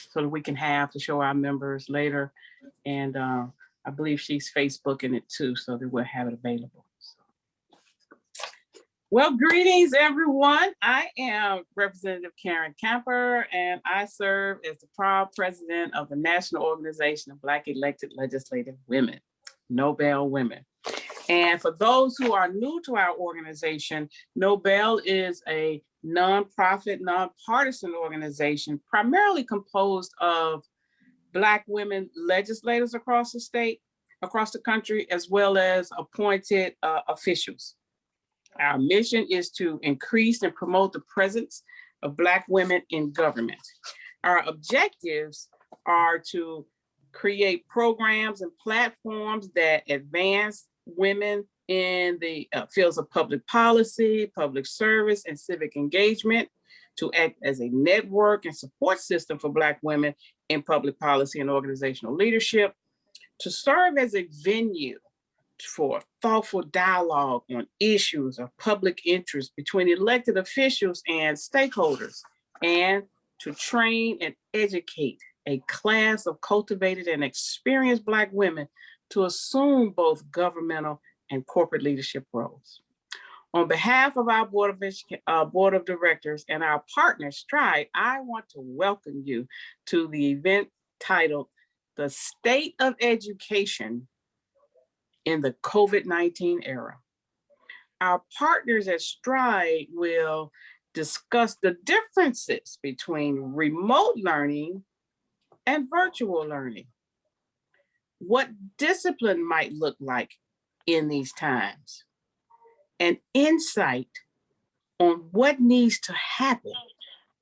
so that we can have to show our members later. And I believe she's Facebooking it too, so that we'll have it available. Well, greetings, everyone. I am Representative Karen Camper, and I serve as the proud president of the National Organization of Black Elected Legislative Women, Nobel Women. And for those who are new to our organization, Nobel is a nonprofit, nonpartisan organization primarily composed of Black women legislators across the country, as well as appointed officials. Our mission is to increase and promote the presence of Black women in government. Our objectives are to create programs and platforms that advance women in the fields of public policy, public service, and civic engagement, to act as a network and support system for Black women in public policy and organizational leadership, to serve as a venue for thoughtful dialogue on issues of public interest between elected officials and stakeholders, and to train and educate a class of cultivated and experienced Black women to assume both governmental and corporate leadership roles. On behalf of our Board of Directors and our partner, Stride, I want to welcome you to the event titled The State of Education in the COVID-19 Era. Our partners at Stride will discuss the differences between remote learning and virtual learning, what discipline might look like in these times, and insight on what needs to happen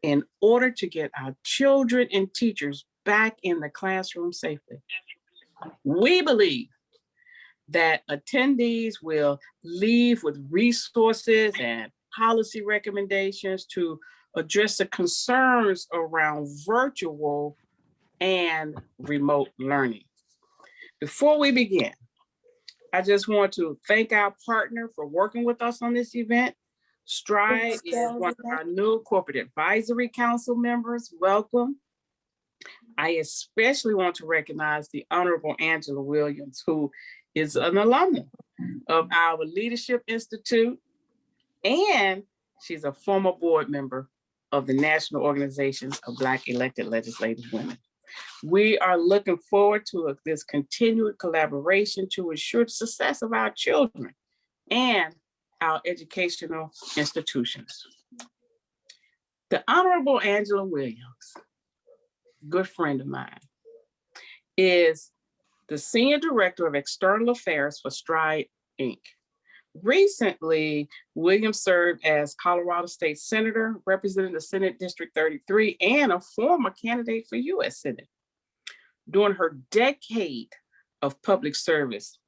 in order to get our children and teachers back in the classroom safely. We believe that attendees will leave with resources and policy recommendations to address the concerns around virtual and remote learning. Before we begin, I just want to thank our partner for working with us on this event. Stride is one of our new corporate advisory council members. Welcome. I especially want to recognize the Honorable Angela Williams, who is an alumna of our Leadership Institute, and she's a former board member of the National Organization of Black Elected Legislative Women. We are looking forward to this continued collaboration to ensure the success of our children and our educational institutions. The Honorable Angela Williams, good friend of mine, is the Senior Director of External Affairs for Stride, Inc. Recently, Williams served as Colorado State Senator, representing the Senate District 33, and a former candidate for U.S. Senate. During her decade of public service,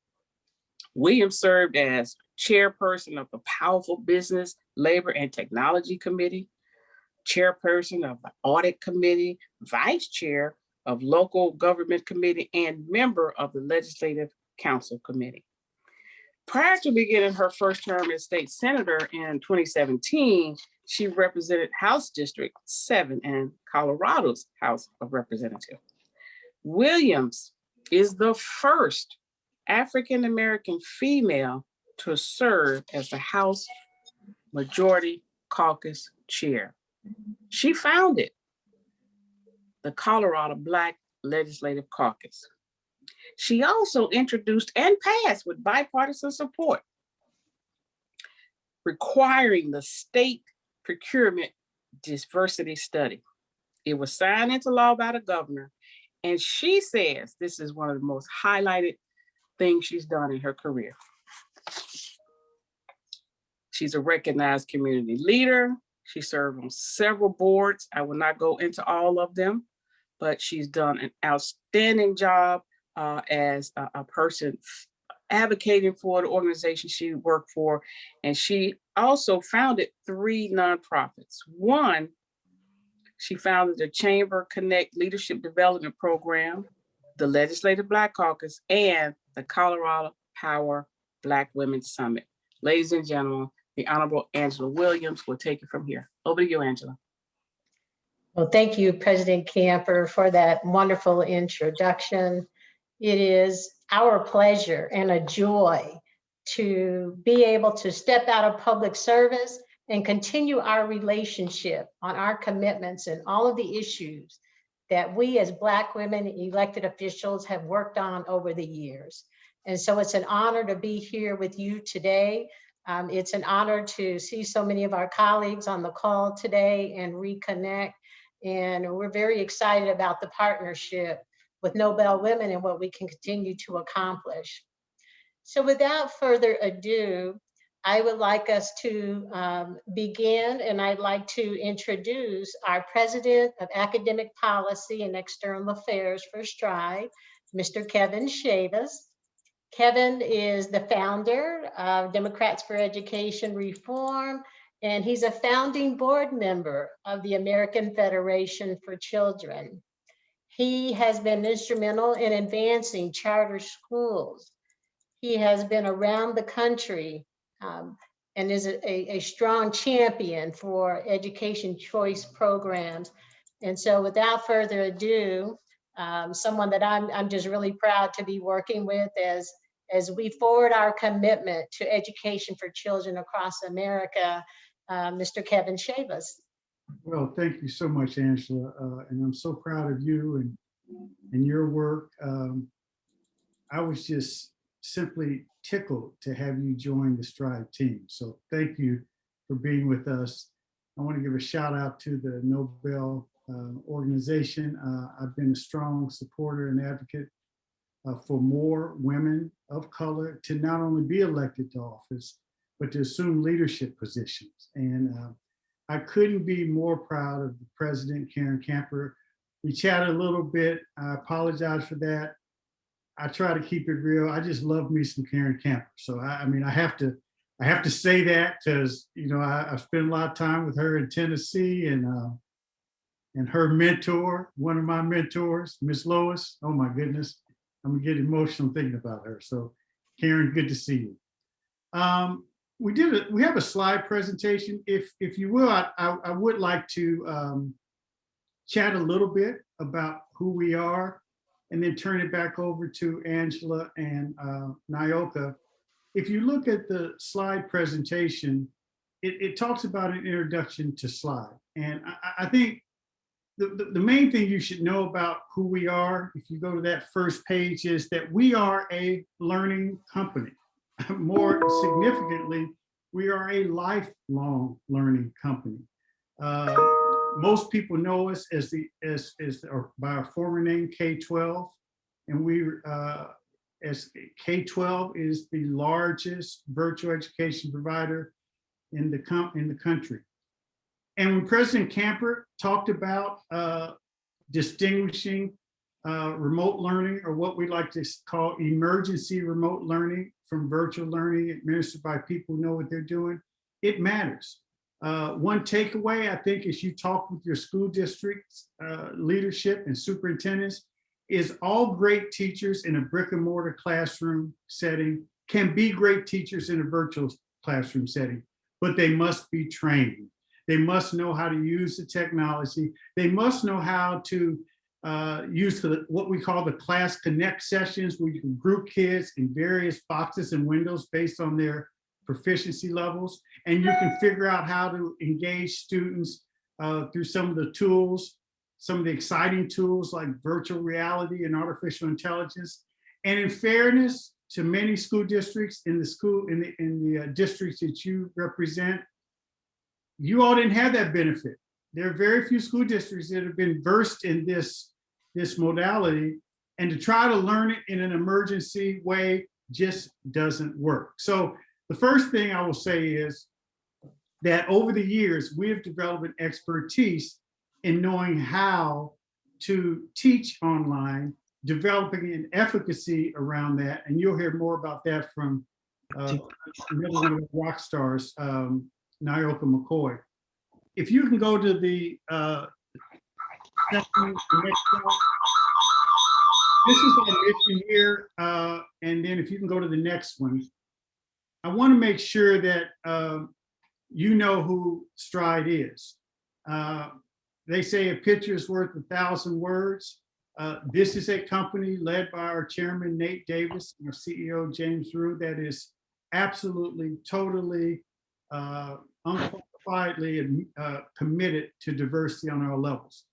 Williams served as chairperson of the powerful Business, Labor, and Technology Committee, chairperson of the Audit Committee, vice chair of Local Government Committee, and member of the Legislative Council Committee. Prior to beginning her first term as state senator in 2017, she represented House District 7 in Colorado's House of Representatives. Williams is the first African-American female to serve as the House Majority Caucus Chair. She founded the Colorado Black Legislative Caucus. She also introduced and passed with bipartisan support, requiring the state procurement diversity study. It was signed into law by the governor, and she says this is one of the most highlighted things she's done in her career. She's a recognized community leader. She served on several boards. I will not go into all of them, but she's done an outstanding job as a person advocating for the organization she worked for. And she also founded 3 nonprofits. One, she founded the Chamber Connect Leadership Development Program, the Legislative Black Caucus, and the Colorado Power Black Women Summit. Ladies and gentlemen, the Honorable Angela Williams will take it from here. Over to you, Angela. Well, thank you, President Camper, for that wonderful introduction. It is our pleasure and a joy to be able to step out of public service and continue our relationship on our commitments and all of the issues that we as Black women elected officials have worked on over the years. And so it's an honor to be here with you today. It's an honor to see so many of our colleagues on the call today and reconnect. And we're very excited about the partnership with Nobel Women and what we can continue to accomplish. So without further ado, I would like us to begin, and I'd like to introduce our President of Academic Policy and External Affairs for STRIDE, Mr. Kevin Chavez. Kevin is the founder of Democrats for Education Reform, and he's a founding board member of the American Federation for Children. He has been instrumental in advancing charter schools. He has been around the country and is a strong champion for education choice programs. And so without further ado, someone that I'm just really proud to be working with as we forward our commitment to education for children across America, Mr. Kevin Chavez. Well, thank you so much, Angela, and I'm so proud of you and your work. I was just simply tickled to have you join the STRIDE team. So thank you for being with us. I want to give a shout out to the Nobel organization. I've been a strong supporter and advocate for more women of color to not only be elected to office, but to assume leadership positions. And I couldn't be more proud of the president, Karen Camper. We chatted a little bit. I apologize for that. I try to keep it real. I just love me some Karen Camper. So I mean, I have to say that because I spent a lot of time with her in Tennessee, and her mentor, one of my mentors, Miss Lois. Oh my goodness, I'm gonna get emotional thinking about her. So Karen, good to see you. We have a slide presentation. If you will, I would like to chat a little bit about who we are, and then turn it back over to Angela and Nyoka. If you look at the slide presentation, it talks about an introduction to SLIDE. And I think the main thing you should know about who we are, if you go to that first page, is that we are a learning company. More significantly, we are a lifelong learning company. Most people know us or by our former name, K-12, and we, as K-12 is the largest virtual education provider in the country. And when President Camper talked about distinguishing remote learning, or what we like to call emergency remote learning, from virtual learning administered by people who know what they're doing, it matters. One takeaway, I think, as you talk with your school district's leadership and superintendents, is all great teachers in a brick and mortar classroom setting can be great teachers in a virtual classroom setting, but they must be trained. They must know how to use the technology. They must know how to use what we call the class connect sessions, where you can group kids in various boxes and windows based on their proficiency levels, and you can figure out how to engage students through some of the tools, some of the exciting tools like virtual reality and artificial intelligence. And in fairness to many school districts, in the districts that you represent, you all didn't have that benefit. There are very few school districts that have been versed in this modality, and to try to learn it in an emergency way just doesn't work. So the first thing I will say is that over the years, we have developed an expertise in knowing how to teach online, developing an efficacy around that. And you'll hear more about that from another one of the rock stars, Nyoka McCoy. If you can go to the next slide. This is our mission here. And then if you can go to the next one. I want to make sure that you know who STRIDE is. they say a picture is worth 1,000 words. This is a company led by our chairman, Nate Davis, and our CEO, James Rue, that is absolutely, totally, unqualifiedly committed to diversity on all levels.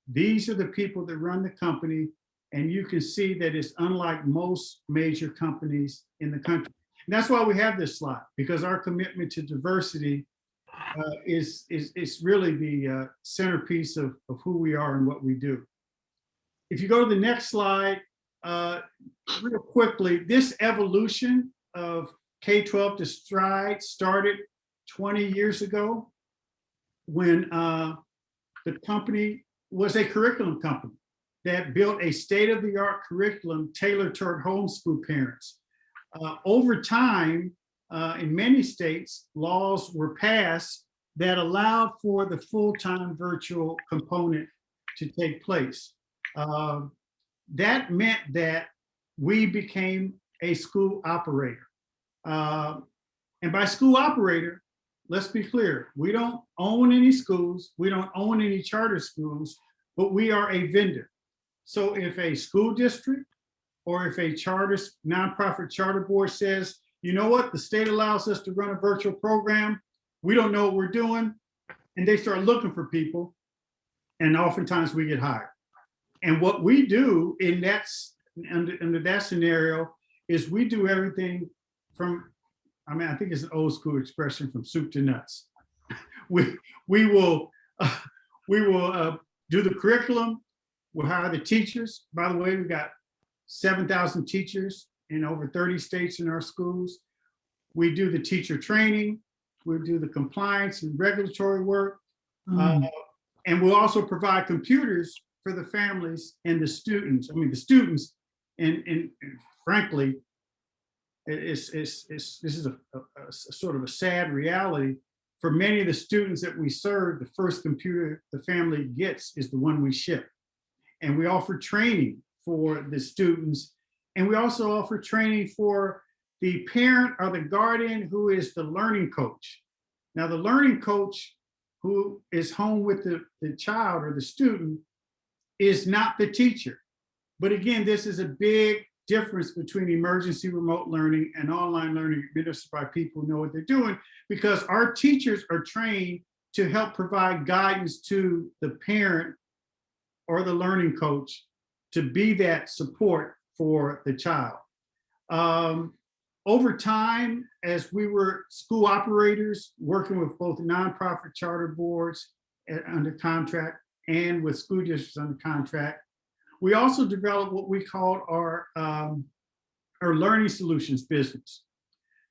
These are the people that run the company, and you can see that it's unlike most major companies in the country. And that's why we have this slide, because our commitment to diversity is really the centerpiece of who we are and what we do. If you go to the next slide, real quickly, this evolution of K-12 to Stride started 20 years ago when the company was a curriculum company that built a state-of-the-art curriculum tailored toward homeschool parents. Over time, in many states, laws were passed that allowed for the full-time virtual component to take place. That meant that we became a school operator. And by school operator, let's be clear, we don't own any schools, we don't own any charter schools, but we are a vendor. So if a school district or if a nonprofit charter board says, you know what, the state allows us to run a virtual program, we don't know what we're doing, and they start looking for people, and oftentimes we get hired. And what we do in that, under that scenario is we do everything from, I mean, I think it's an old school expression, from soup to nuts. We will do the curriculum, we'll hire the teachers. By the way, we've got 7,000 teachers in over 30 states in our schools. We do the teacher training, we do the compliance and regulatory work, and we'll also provide computers for the families and the students. I mean, the students, and frankly, this is a sort of a sad reality. For many of the students that we serve, the first computer the family gets is the one we ship. And we offer training for the students. And we also offer training for the parent or the guardian who is the learning coach. Now, the learning coach who is home with the child or the student is not the teacher. But again, this is a big difference between emergency remote learning and online learning administered by people who know what they're doing, because our teachers are trained to help provide guidance to the parent or the learning coach to be that support for the child. Over time, as we were school operators, working with both nonprofit charter boards under contract and with school districts under contract, we also developed what we called our learning solutions business.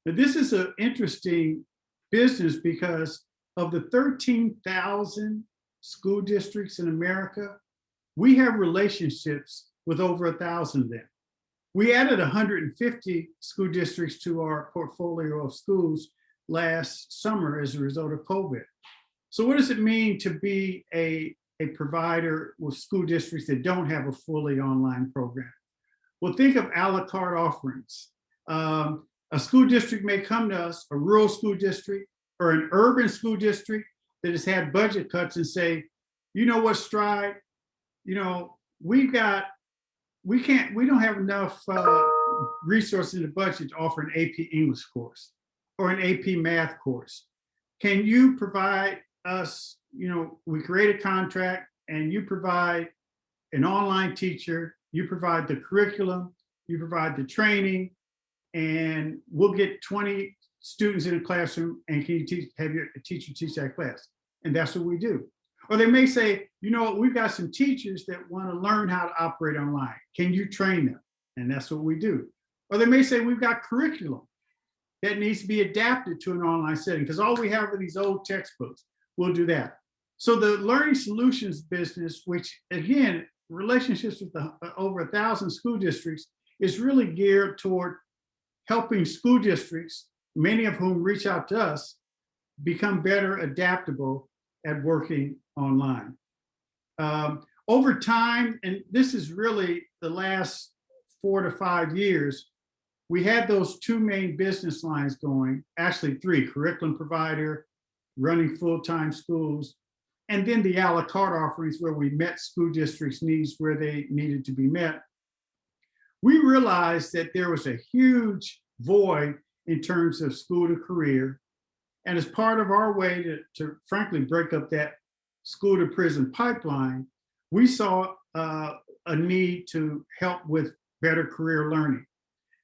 Now, this is an interesting business because of the 13,000 school districts in America, we have relationships with over 1,000 of them. We added 150 school districts to our portfolio of schools last summer as a result of COVID. So what does it mean to be a provider with school districts that don't have a fully online program? Well, think of a la carte offerings. A school district may come to us, a rural school district or an urban school district that has had budget cuts, and say, you know what, Stride, you know, we don't have enough resources in the budget to offer an AP English course or an AP math course. Can you provide us, you know, we create a contract and you provide an online teacher, you provide the curriculum, you provide the training, and we'll get 20 students in a classroom, and can you have your teacher teach that class? And that's what we do. Or they may say, you know what, we've got some teachers that want to learn how to operate online. Can you train them? And that's what we do. Or they may say, we've got curriculum that needs to be adapted to an online setting, because all we have are these old textbooks. We'll do that. So the learning solutions business, which again, relationships with over 1,000 school districts, is really geared toward helping school districts, many of whom reach out to us, become better adaptable at working online. Over time, and this is really the last 4 to 5 years, we had those two main business lines going, actually three: curriculum provider, running full-time schools, and then the a la carte offerings where we met school districts' needs where they needed to be met. We realized that there was a huge void in terms of school to career. And as part of our way to frankly break up that school to prison pipeline, we saw a need to help with better career learning.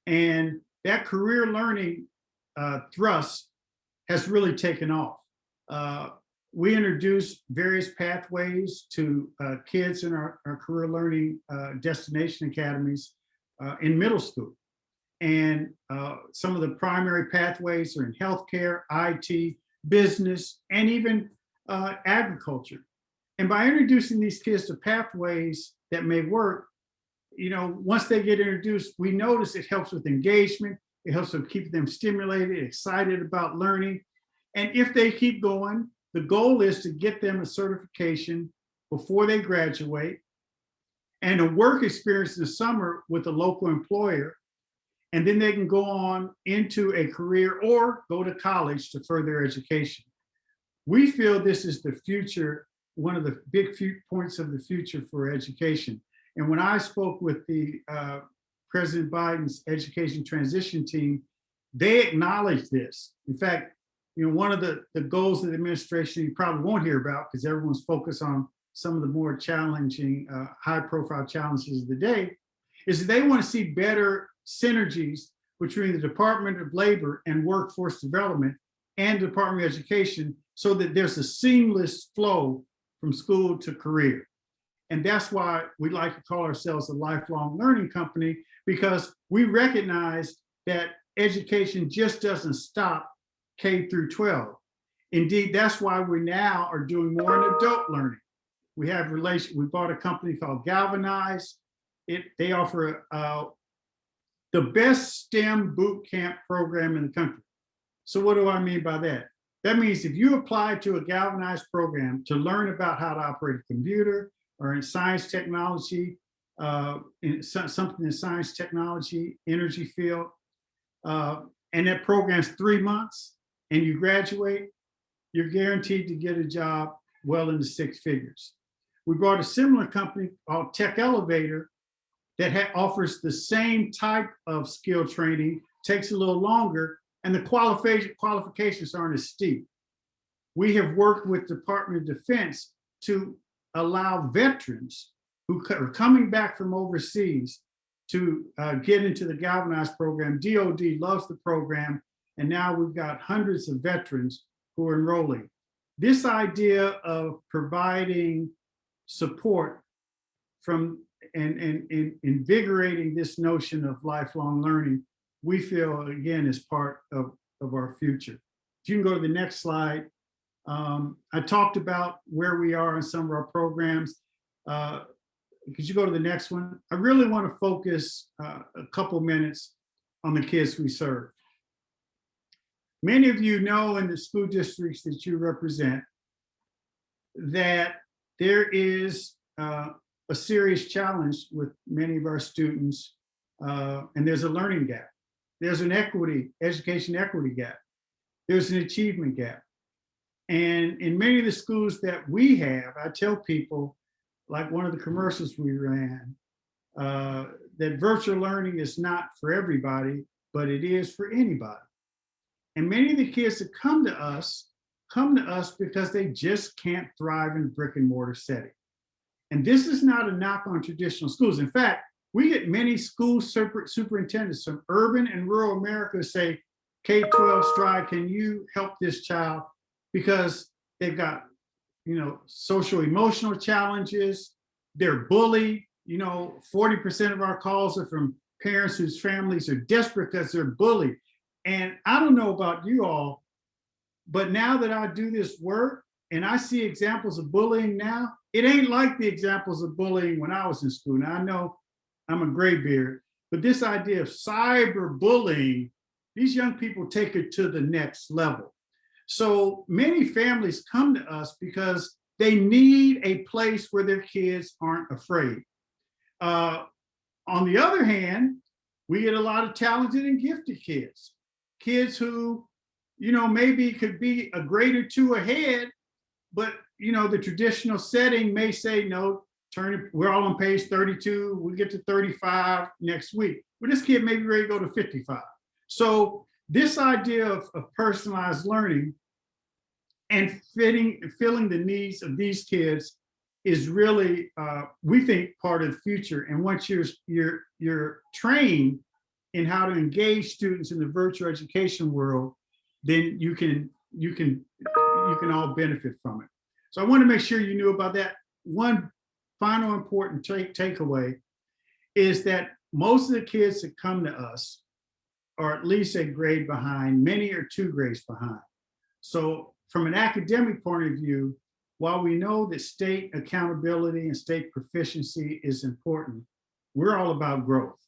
And that career learning thrust has really taken off. We introduced various pathways to kids in our career learning destination academies in middle school. And some of the primary pathways are in healthcare, IT, business, and even agriculture. And by introducing these kids to pathways that may work, once they get introduced, we notice it helps with engagement. It helps them keep them stimulated, excited about learning. And if they keep going, the goal is to get them a certification before they graduate and a work experience in the summer with a local employer. And then they can go on into a career or go to college to further education. We feel this is the future, one of the big points of the future for education. And when I spoke with the President Biden's education transition team, they acknowledged this. In fact, one of the goals of the administration you probably won't hear about because everyone's focused on some of the more challenging, high-profile challenges of the day, is that they want to see better synergies between the Department of Labor and Workforce Development and Department of Education so that there's a seamless flow from school to career. And that's why we like to call ourselves a lifelong learning company, because we recognize that education just doesn't stop K through 12. Indeed, that's why we now are doing more in adult learning. We bought a company called Galvanize. They offer the best STEM boot camp program in the country. So what do I mean by that? That means if you apply to a Galvanized program to learn about how to operate a computer or in science technology, something in science technology, energy field, and that program's 3 months and you graduate, you're guaranteed to get a job well into 6 figures. We brought a similar company called Tech Elevator that offers the same type of skill training, takes a little longer, and the qualifications aren't as steep. We have worked with Department of Defense to allow veterans who are coming back from overseas to get into the Galvanized program. DOD loves the program, and now we've got hundreds of veterans who are enrolling. This idea of providing support from and invigorating this notion of lifelong learning, we feel, again, is part of our future. If you can go to the next slide. I talked about where we are in some of our programs. Could you go to the next one? I really want to focus a couple minutes on the kids we serve. Many of you know in the school districts that you represent that there is a serious challenge with many of our students, and there's a learning gap. There's an education equity gap. There's an achievement gap. And in many of the schools that we have, I tell people, like one of the commercials we ran, that virtual learning is not for everybody, but it is for anybody. And many of the kids that come to us because they just can't thrive in a brick and mortar setting. And this is not a knock on traditional schools. In fact, we get many school superintendents from urban and rural America say, K-12 Stride, can you help this child? Because they've got, social emotional challenges, they're bullied. 40% of our calls are from parents whose families are desperate because they're bullied. And I don't know about you all, but now that I do this work and I see examples of bullying now, it ain't like the examples of bullying when I was in school. Now I know I'm a graybeard, but this idea of cyber bullying, these young people take it to the next level. So many families come to us because they need a place where their kids aren't afraid. On the other hand, we get a lot of talented and gifted kids who, maybe could be a grade or two ahead, but the traditional setting may say, no, we're all on page 32, we get to 35 next week. Well, this kid may be ready to go to 55. So this idea of personalized learning and filling the needs of these kids is really, we think, part of the future. And once you're trained in how to engage students in the virtual education world, then you can all benefit from it. So I want to make sure you knew about that. One final important takeaway is that most of the kids that come to us are at least a grade behind, many are 2 grades behind. So from an academic point of view, while we know that state accountability and state proficiency is important, we're all about growth.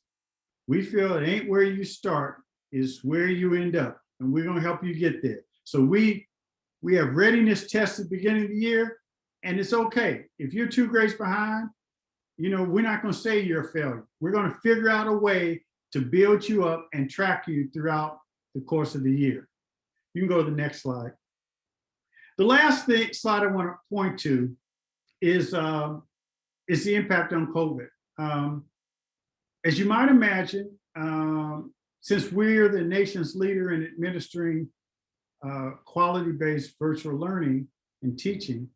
We feel it ain't where you start, is where you end up, and we're going to help you get there. So we have readiness tests at the beginning of the year, and it's okay. If you're 2 grades behind, we're not going to say you're a failure. We're going to figure out a way to build you up and track you throughout the course of the year. You can go to the next slide. The last slide I want to point to is the impact on COVID. As you might imagine, since we're the nation's leader in administering quality-based virtual learning and teaching,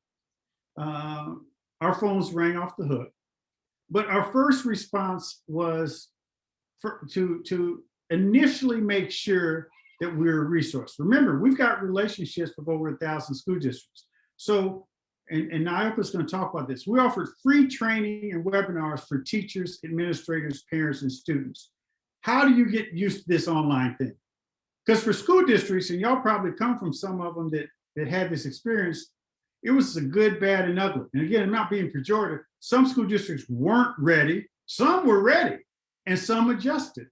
our phones rang off the hook. But our first response was to initially make sure that we're a resource. Remember, we've got relationships with over 1,000 school districts. So, and Nyoka's going to talk about this. We offered free training and webinars for teachers, administrators, parents, and students. How do you get used to this online thing? Because for school districts, and y'all probably come from some of them that had this experience, it was a good, bad, and ugly. And again, I'm not being pejorative. Some school districts weren't ready, some were ready, and some adjusted.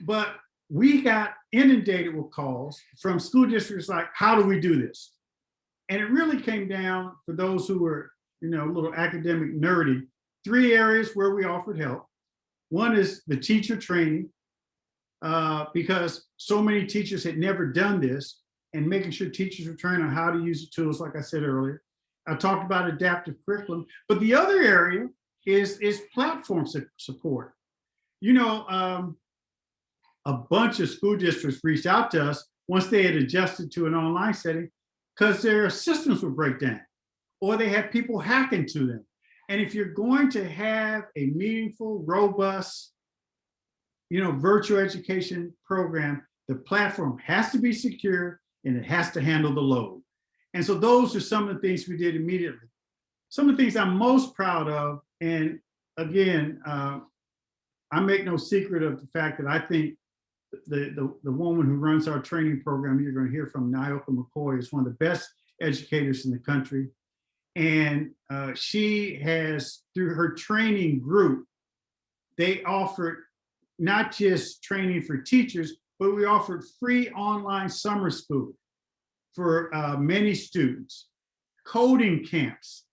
But we got inundated with calls from school districts like, how do we do this? And it really came down, for those who were, a little academic nerdy, 3 areas where we offered help. One is the teacher training, because so many teachers had never done this, and making sure teachers were trained on how to use the tools, like I said earlier. I talked about adaptive curriculum, but the other area is platform support. A bunch of school districts reached out to us once they had adjusted to an online setting because their systems would break down or they had people hack into them. And if you're going to have a meaningful, robust, virtual education program, the platform has to be secure and it has to handle the load. And so those are some of the things we did immediately. Some of the things I'm most proud of, and again, I make no secret of the fact that I think the woman who runs our training program, you're going to hear from, Nyoka McCoy, is one of the best educators in the country. And she has, through her training group, they offered not just training for teachers, but we offered free online summer school for many students, coding camps,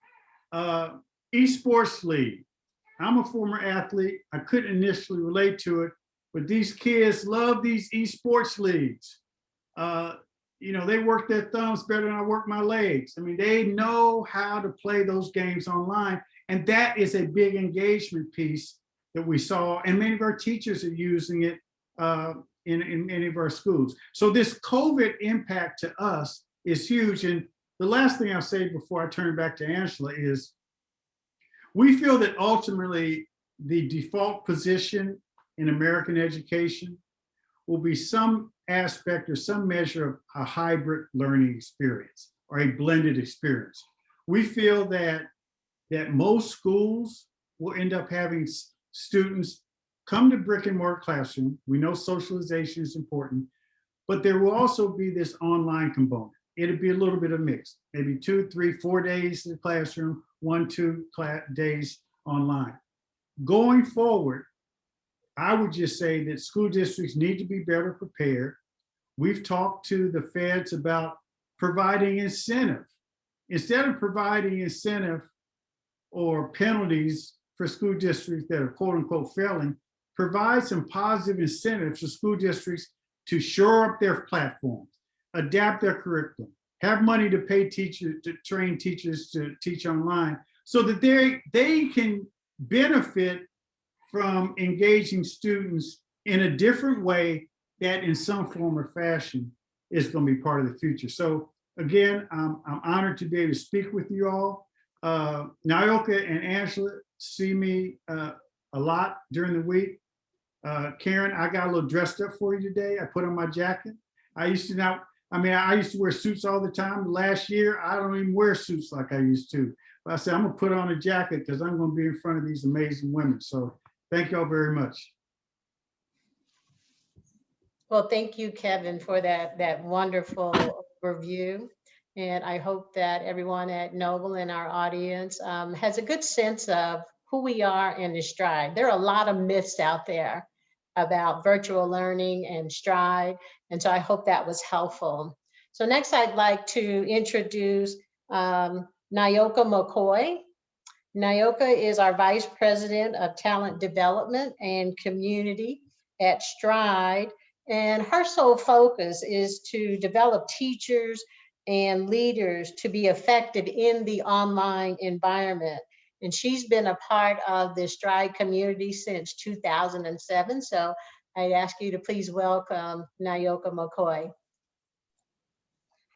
esports league. I'm a former athlete. I couldn't initially relate to it, but these kids love these esports leagues. They work their thumbs better than I work my legs. I mean, they know how to play those games online. And that is a big engagement piece that we saw. And many of our teachers are using it in many of our schools. So this COVID impact to us is huge. And the last thing I'll say before I turn it back to Angela is, we feel that ultimately the default position in American education will be some aspect or some measure of a hybrid learning experience or a blended experience. We feel that most schools will end up having students come to brick and mortar classroom. We know socialization is important, but there will also be this online component. It'll be a little bit of mix, maybe 2, 3, 4 days in the classroom, 1, 2 days online. Going forward, I would just say that school districts need to be better prepared. We've talked to the feds about providing incentive. Instead of providing incentive or penalties for school districts that are quote unquote failing, provide some positive incentives for school districts to shore up their platforms, adapt their curriculum, have money to pay teachers, to train teachers to teach online, so that they can benefit from engaging students in a different way that in some form or fashion is going to be part of the future. So again, I'm honored to be able to speak with you all. Nyoka and Angela see me a lot during the week. Karen, I got a little dressed up for you today. I put on my jacket. I used to wear suits all the time. Last year, I don't even wear suits like I used to. But I said, I'm gonna put on a jacket because I'm gonna be in front of these amazing women. So thank y'all very much. Well, thank you, Kevin, for that wonderful overview. And I hope that everyone at Noble and our audience has a good sense of who we are in the Stride. There are a lot of myths out there about virtual learning and Stride. And so I hope that was helpful. So next I'd like to introduce Nyoka McCoy. Nyoka is our Vice President of Talent Development and Community at Stride. And her sole focus is to develop teachers and leaders to be effective in the online environment. And she's been a part of the Stride community since 2007. So I'd ask you to please welcome Nyoka McCoy.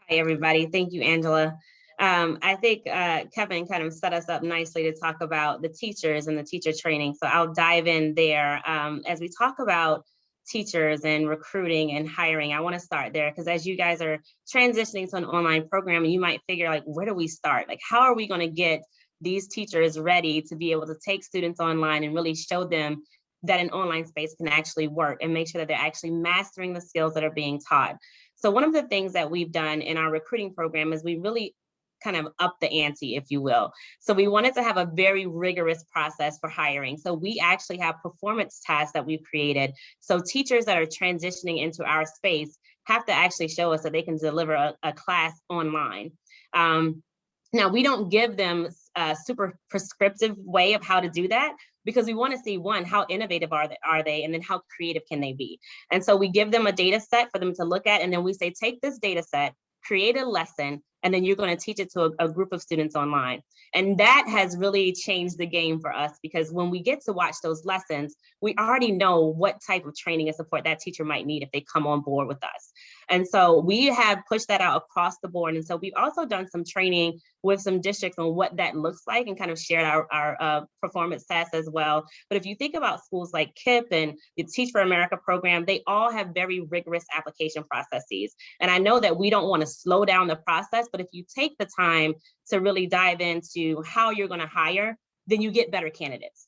Hi, everybody. Thank you, Angela. I think Kevin kind of set us up nicely to talk about the teachers and the teacher training. So I'll dive in there. As we talk about teachers and recruiting and hiring, I want to start there because as you guys are transitioning to an online program, you might figure like, where do we start? Like, how are we going to get these teachers ready to be able to take students online and really show them that an online space can actually work and make sure that they're actually mastering the skills that are being taught. So one of the things that we've done in our recruiting program is we really kind of up the ante, if you will. So we wanted to have a very rigorous process for hiring. So we actually have performance tasks that we've created. So teachers that are transitioning into our space have to actually show us that they can deliver a class online. Now, we don't give them a super prescriptive way of how to do that because we want to see, one, how innovative are they, and then how creative can they be? And so we give them a data set for them to look at, and then we say, take this data set, create a lesson, and then you're going to teach it to a group of students online. And that has really changed the game for us because when we get to watch those lessons, we already know what type of training and support that teacher might need if they come on board with us. And so we have pushed that out across the board. And so we've also done some training with some districts on what that looks like and kind of shared our performance tests as well. But if you think about schools like KIPP and the Teach for America program, they all have very rigorous application processes. And I know that we don't want to slow down the process, but if you take the time to really dive into how you're going to hire, then you get better candidates.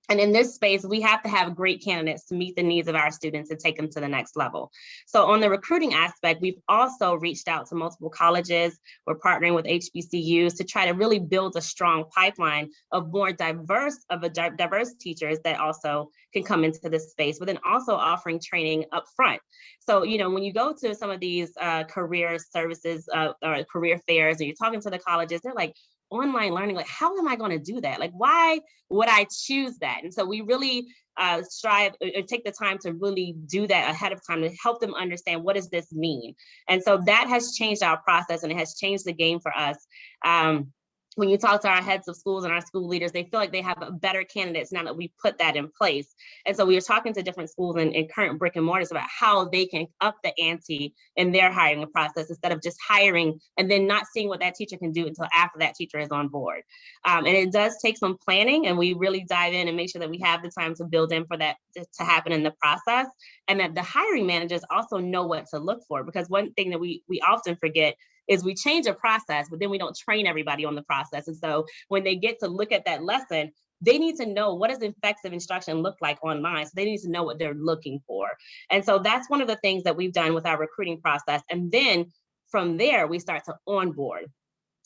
And in this space, we have to have great candidates to meet the needs of our students and take them to the next level. So on the recruiting aspect, we've also reached out to multiple colleges. We're partnering with HBCUs to try to really build a strong pipeline of more diverse teachers that also can come into this space, but then also offering training up front. So, you know, when you go to some of these career services or career fairs, and you're talking to the colleges, they're like, online learning, like, how am I going to do that? Like, why would I choose that? And so we really strive or take the time to really do that ahead of time to help them understand what does this mean. And so that has changed our process and it has changed the game for us. When you talk to our heads of schools and our school leaders, they feel like they have better candidates now that we put that in place. And so we are talking to different schools and current brick and mortars about how they can up the ante in their hiring process instead of just hiring and then not seeing what that teacher can do until after that teacher is on board. And it does take some planning, and we really dive in and make sure that we have the time to build in for that to happen in the process, and that the hiring managers also know what to look for. Because one thing that we often forget is we change a process, but then we don't train everybody on the process. And so when they get to look at that lesson, they need to know what does effective instruction look like online. So they need to know what they're looking for. And so that's one of the things that we've done with our recruiting process. And then from there, we start to onboard.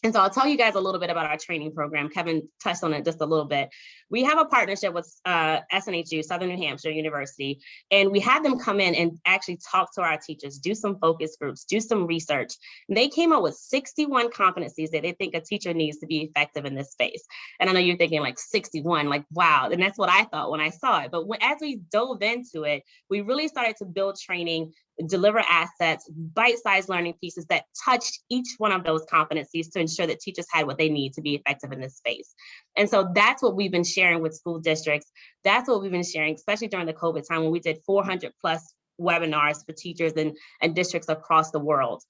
And so I'll tell you guys a little bit about our training program. Kevin touched on it just a little bit. We have a partnership with SNHU, Southern New Hampshire University, and we had them come in and actually talk to our teachers, do some focus groups, do some research. And they came up with 61 competencies that they think a teacher needs to be effective in this space. And I know you're thinking like 61, like, wow. And that's what I thought when I saw it. But as we dove into it, we really started to build training deliver assets, bite-sized learning pieces that touched each one of those competencies to ensure that teachers had what they need to be effective in this space. And so that's what we've been sharing with school districts. That's what we've been sharing, especially during the COVID time when we did 400 plus webinars for teachers and districts across the world.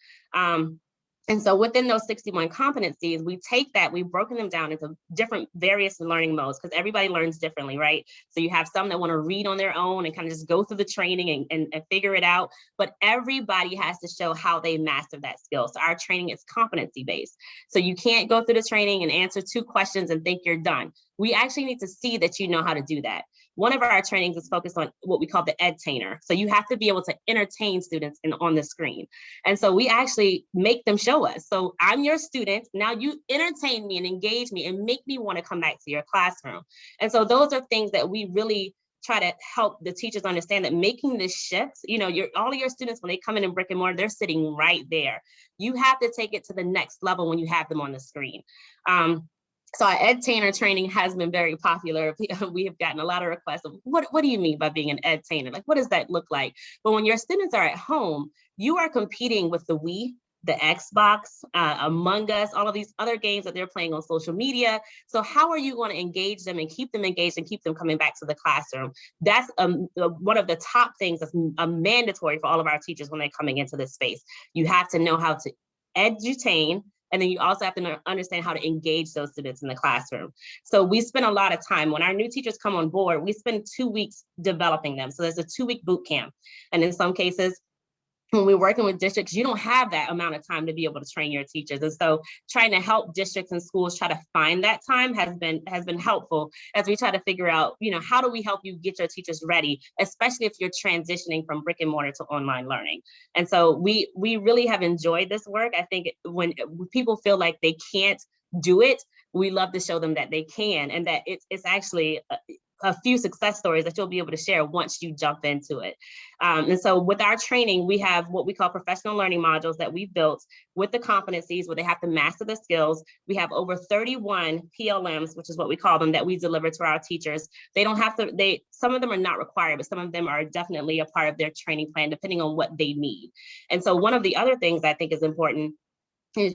And so within those 61 competencies, we take that, we've broken them down into different various learning modes because everybody learns differently, right? So you have some that want to read on their own and kind of just go through the training and figure it out, but everybody has to show how they master that skill. So our training is competency based. So you can't go through the training and answer 2 questions and think you're done. We actually need to see that you know how to do that. One of our trainings is focused on what we call the edtainer. So you have to be able to entertain students on the screen. And so we actually make them show us. So I'm your student. Now you entertain me and engage me and make me want to come back to your classroom. And so those are things that we really try to help the teachers understand, that making this shift, all of your students, when they come in brick and mortar, they're sitting right there. You have to take it to the next level when you have them on the screen. So our edtainer training has been very popular. We have gotten a lot of requests of what do you mean by being an edtainer? Like, what does that look like? But when your students are at home, you are competing with the Wii, the Xbox, Among Us, all of these other games that they're playing on social media. So how are you going to engage them and keep them engaged and keep them coming back to the classroom? That's one of the top things that's mandatory for all of our teachers when they're coming into this space. You have to know how to edutain, and then you also have to understand how to engage those students in the classroom. So we spend a lot of time, when our new teachers come on board, we spend 2 weeks developing them. So there's a 2-week boot camp. And in some cases, when we're working with districts, you don't have that amount of time to be able to train your teachers. And so trying to help districts and schools try to find that time has been helpful as we try to figure out, how do we help you get your teachers ready, especially if you're transitioning from brick and mortar to online learning. And so we really have enjoyed this work. I think when people feel like they can't do it, we love to show them that they can, and that it's actually a few success stories that you'll be able to share once you jump into it. And so with our training, we have what we call professional learning modules that we've built with the competencies where they have to master the skills. We have over 31 PLMs, which is what we call them, that we deliver to our teachers. They don't have to, some of them are not required, but some of them are definitely a part of their training plan, depending on what they need. And so one of the other things I think is important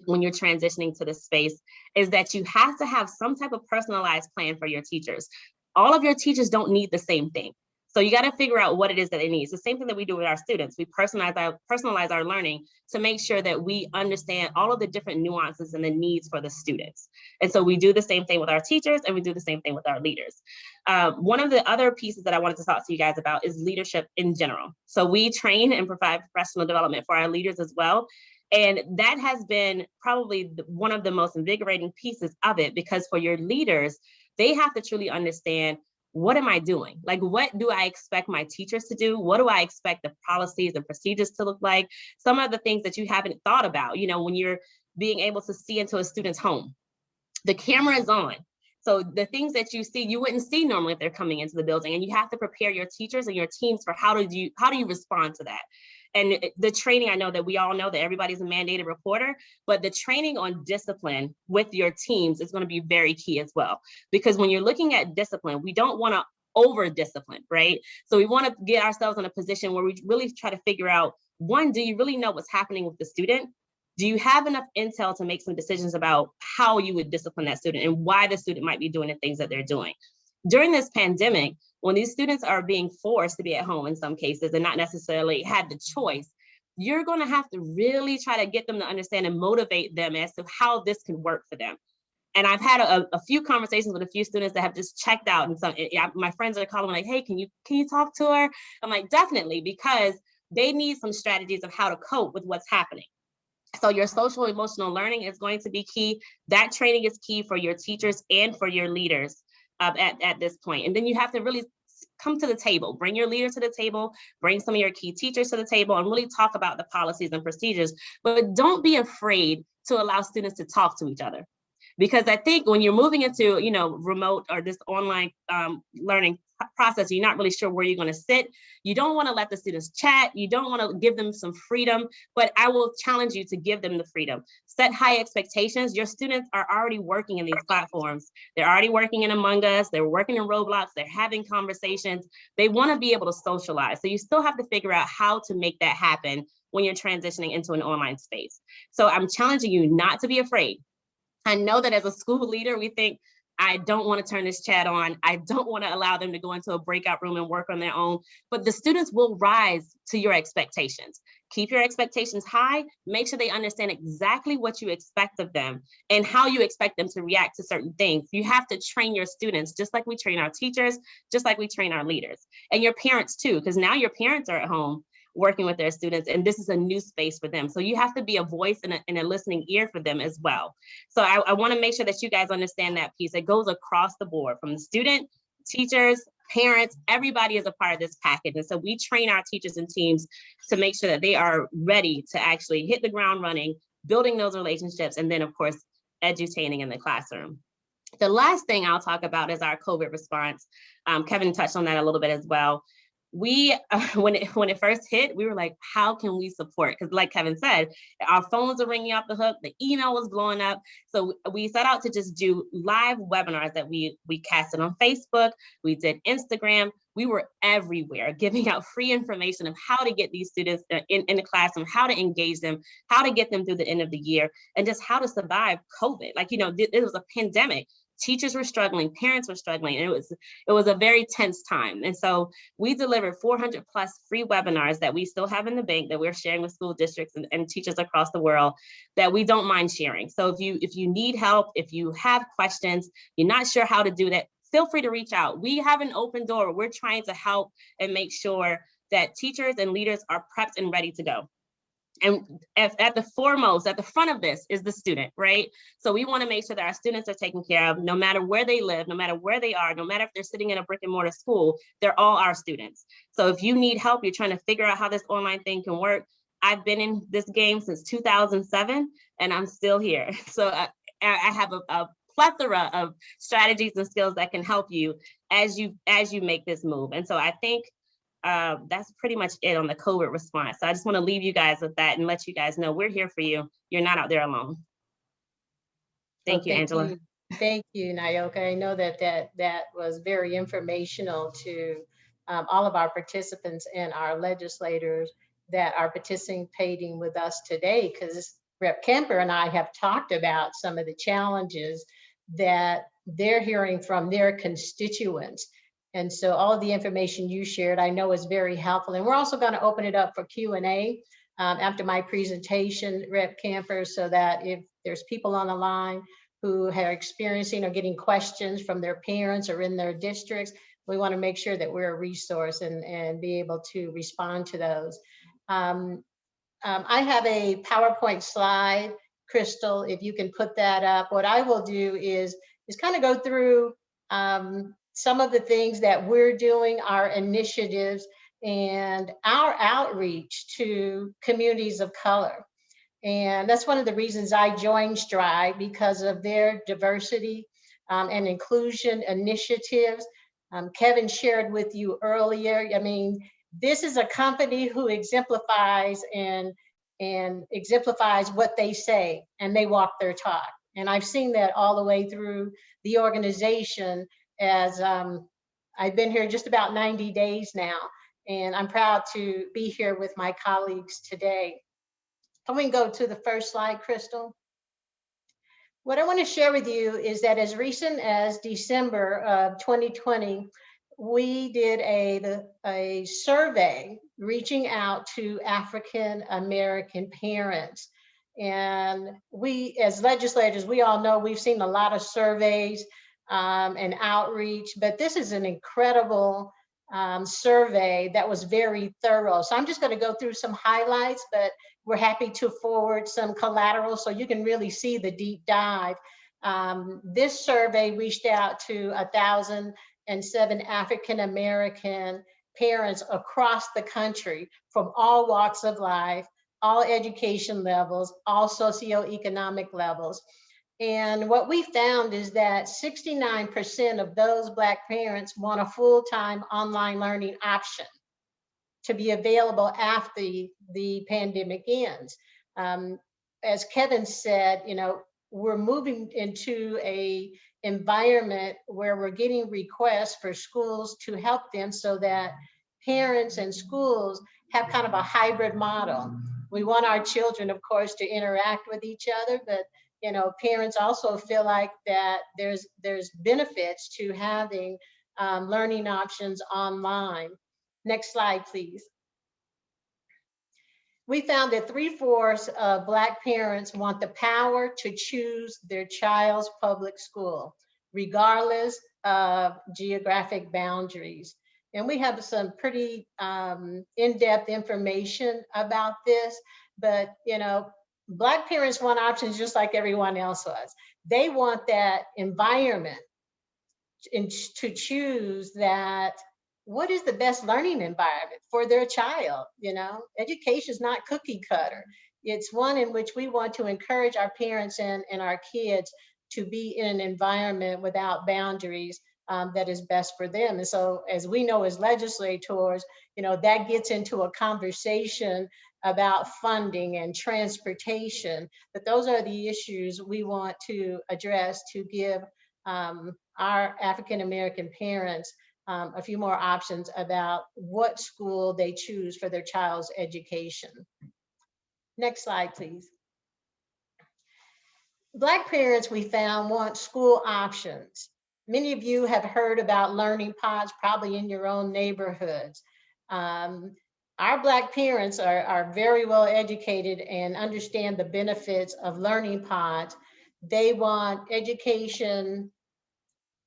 when you're transitioning to this space is that you have to have some type of personalized plan for your teachers. All of your teachers don't need the same thing. So you got to figure out what it is that they need. It's the same thing that we do with our students. We personalize our learning to make sure that we understand all of the different nuances and the needs for the students. And so we do the same thing with our teachers, and we do the same thing with our leaders. One of the other pieces that I wanted to talk to you guys about is leadership in general. So we train and provide professional development for our leaders as well. And that has been probably one of the most invigorating pieces of it, because for your leaders, they have to truly understand, what am I doing? Like, what do I expect my teachers to do? What do I expect the policies and procedures to look like? Some of the things that you haven't thought about, when you're being able to see into a student's home, the camera is on. So the things that you see, you wouldn't see normally if they're coming into the building, and you have to prepare your teachers and your teams for how do you respond to that? And the training, I know that we all know that everybody's a mandated reporter, but the training on discipline with your teams is going to be very key as well. Because when you're looking at discipline, we don't want to over discipline, right? So we want to get ourselves in a position where we really try to figure out, one, do you really know what's happening with the student? Do you have enough intel to make some decisions about how you would discipline that student and why the student might be doing the things that they're doing? During this pandemic, when these students are being forced to be at home in some cases and not necessarily had the choice, you're going to have to really try to get them to understand and motivate them as to how this can work for them. And I've had a few conversations with a few students that have just checked out, and my friends are calling like, hey, can you talk to her? I'm like, definitely, because they need some strategies of how to cope with what's happening. So your social emotional learning is going to be key. That training is key for your teachers and for your leaders at this point. And then you have to really come to the table, bring your leader to the table, bring some of your key teachers to the table, and really talk about the policies and procedures. But don't be afraid to allow students to talk to each other. Because I think when you're moving into, remote or this online learning process, you're not really sure where you're going to sit. You don't want to let the students chat. You don't want to give them some freedom, but I will challenge you to give them the freedom. Set high expectations. Your students are already working in these platforms. They're already working in Among Us. They're working in Roblox. They're having conversations. They want to be able to socialize. So you still have to figure out how to make that happen when you're transitioning into an online space. So I'm challenging you not to be afraid. I know that as a school leader, we think, I don't want to turn this chat on. I don't want to allow them to go into a breakout room and work on their own, but the students will rise to your expectations. Keep your expectations high. Make sure they understand exactly what you expect of them and how you expect them to react to certain things. You have to train your students just like we train our teachers, just like we train our leaders, and your parents too, because now your parents are at home working with their students, and this is a new space for them. So you have to be a voice and a listening ear for them as well. So I want to make sure that you guys understand that piece. It goes across the board, from the student, teachers, parents, everybody is a part of this package. And so we train our teachers and teams to make sure that they are ready to actually hit the ground running, building those relationships, and then of course, edutaining in the classroom. The last thing I'll talk about is our COVID response. Kevin touched on that a little bit as well. We, when it first hit, we were like, how can we support? Because like Kevin said, our phones are ringing off the hook, the email was blowing up. So we set out to just do live webinars that we casted on Facebook, we did Instagram, we were everywhere giving out free information of how to get these students in the classroom, how to engage them, how to get them through the end of the year, and just how to survive COVID. Like, you know, it was a pandemic. Teachers were struggling, parents were struggling, and it was a very tense time. And so we delivered 400 plus free webinars that we still have in the bank that we're sharing with school districts and teachers across the world that we don't mind sharing. So if you need help, if you have questions, you're not sure how to do that, feel free to reach out. We have an open door. We're trying to help and make sure that teachers and leaders are prepped and ready to go. And at the foremost, at the front of this is the student, right? So we want to make sure that our students are taken care of, no matter where they live, no matter where they are, no matter if they're sitting in a brick and mortar school, they're all our students. So if you need help, you're trying to figure out how this online thing can work. I've been in this game since 2007 and I'm still here. So I have a plethora of strategies and skills that can help you as you make this move. And so I think that's pretty much it on the COVID response. So I just want to leave you guys with that and let you guys know we're here for you. You're not out there alone. Thank you, Angela. Thank you, Nyoka. I know that was very informational to all of our participants and our legislators that are participating with us today, because Rep. Kemper and I have talked about some of the challenges that they're hearing from their constituents. And so all of the information you shared, I know is very helpful. And we're also going to open it up for Q&A after my presentation, Rep. Camper, so that if there's people on the line who are experiencing or getting questions from their parents or in their districts, we want to make sure that we're a resource and be able to respond to those. I have a PowerPoint slide, Crystal, if you can put that up. What I will do is kind of go through some of the things that we're doing, our initiatives, and our outreach to communities of color. And that's one of the reasons I joined Stride, because of their diversity and inclusion initiatives. Kevin shared with you earlier, I mean, this is a company who exemplifies and exemplifies what they say, and they walk their talk. And I've seen that all the way through the organization, as I've been here just about 90 days now, and I'm proud to be here with my colleagues today. Can we go to the first slide, Crystal? What I want to share with you is that as recent as December of 2020, we did a survey reaching out to African American parents. And we, as legislators, we all know we've seen a lot of surveys and outreach, but this is an incredible survey that was very thorough. So I'm just going to go through some highlights, but we're happy to forward some collateral so you can really see the deep dive. This survey reached out to 1,007 African American parents across the country from all walks of life, all education levels, all socioeconomic levels. And what we found is that 69% of those Black parents want a full-time online learning option to be available after the pandemic ends. As Kevin said, we're moving into a environment where we're getting requests for schools to help them so that parents and schools have kind of a hybrid model. We want our children, of course, to interact with each other, but parents also feel like that there's benefits to having learning options online. Next slide, please. We found that 3/4 of Black parents want the power to choose their child's public school, regardless of geographic boundaries. And we have some pretty in-depth information about this, but Black parents want options just like everyone else does. They want that environment to choose that what is the best learning environment for their child. Education is not cookie cutter. It's one in which we want to encourage our parents and our kids to be in an environment without boundaries that is best for them. And so, as we know as legislators, that gets into a conversation about funding and transportation, but those are the issues we want to address to give our African American parents a few more options about what school they choose for their child's education. Next slide, please. Black parents, we found, want school options. Many of you have heard about learning pods, probably in your own neighborhoods. Our Black parents are very well educated and understand the benefits of learning pods. They want education,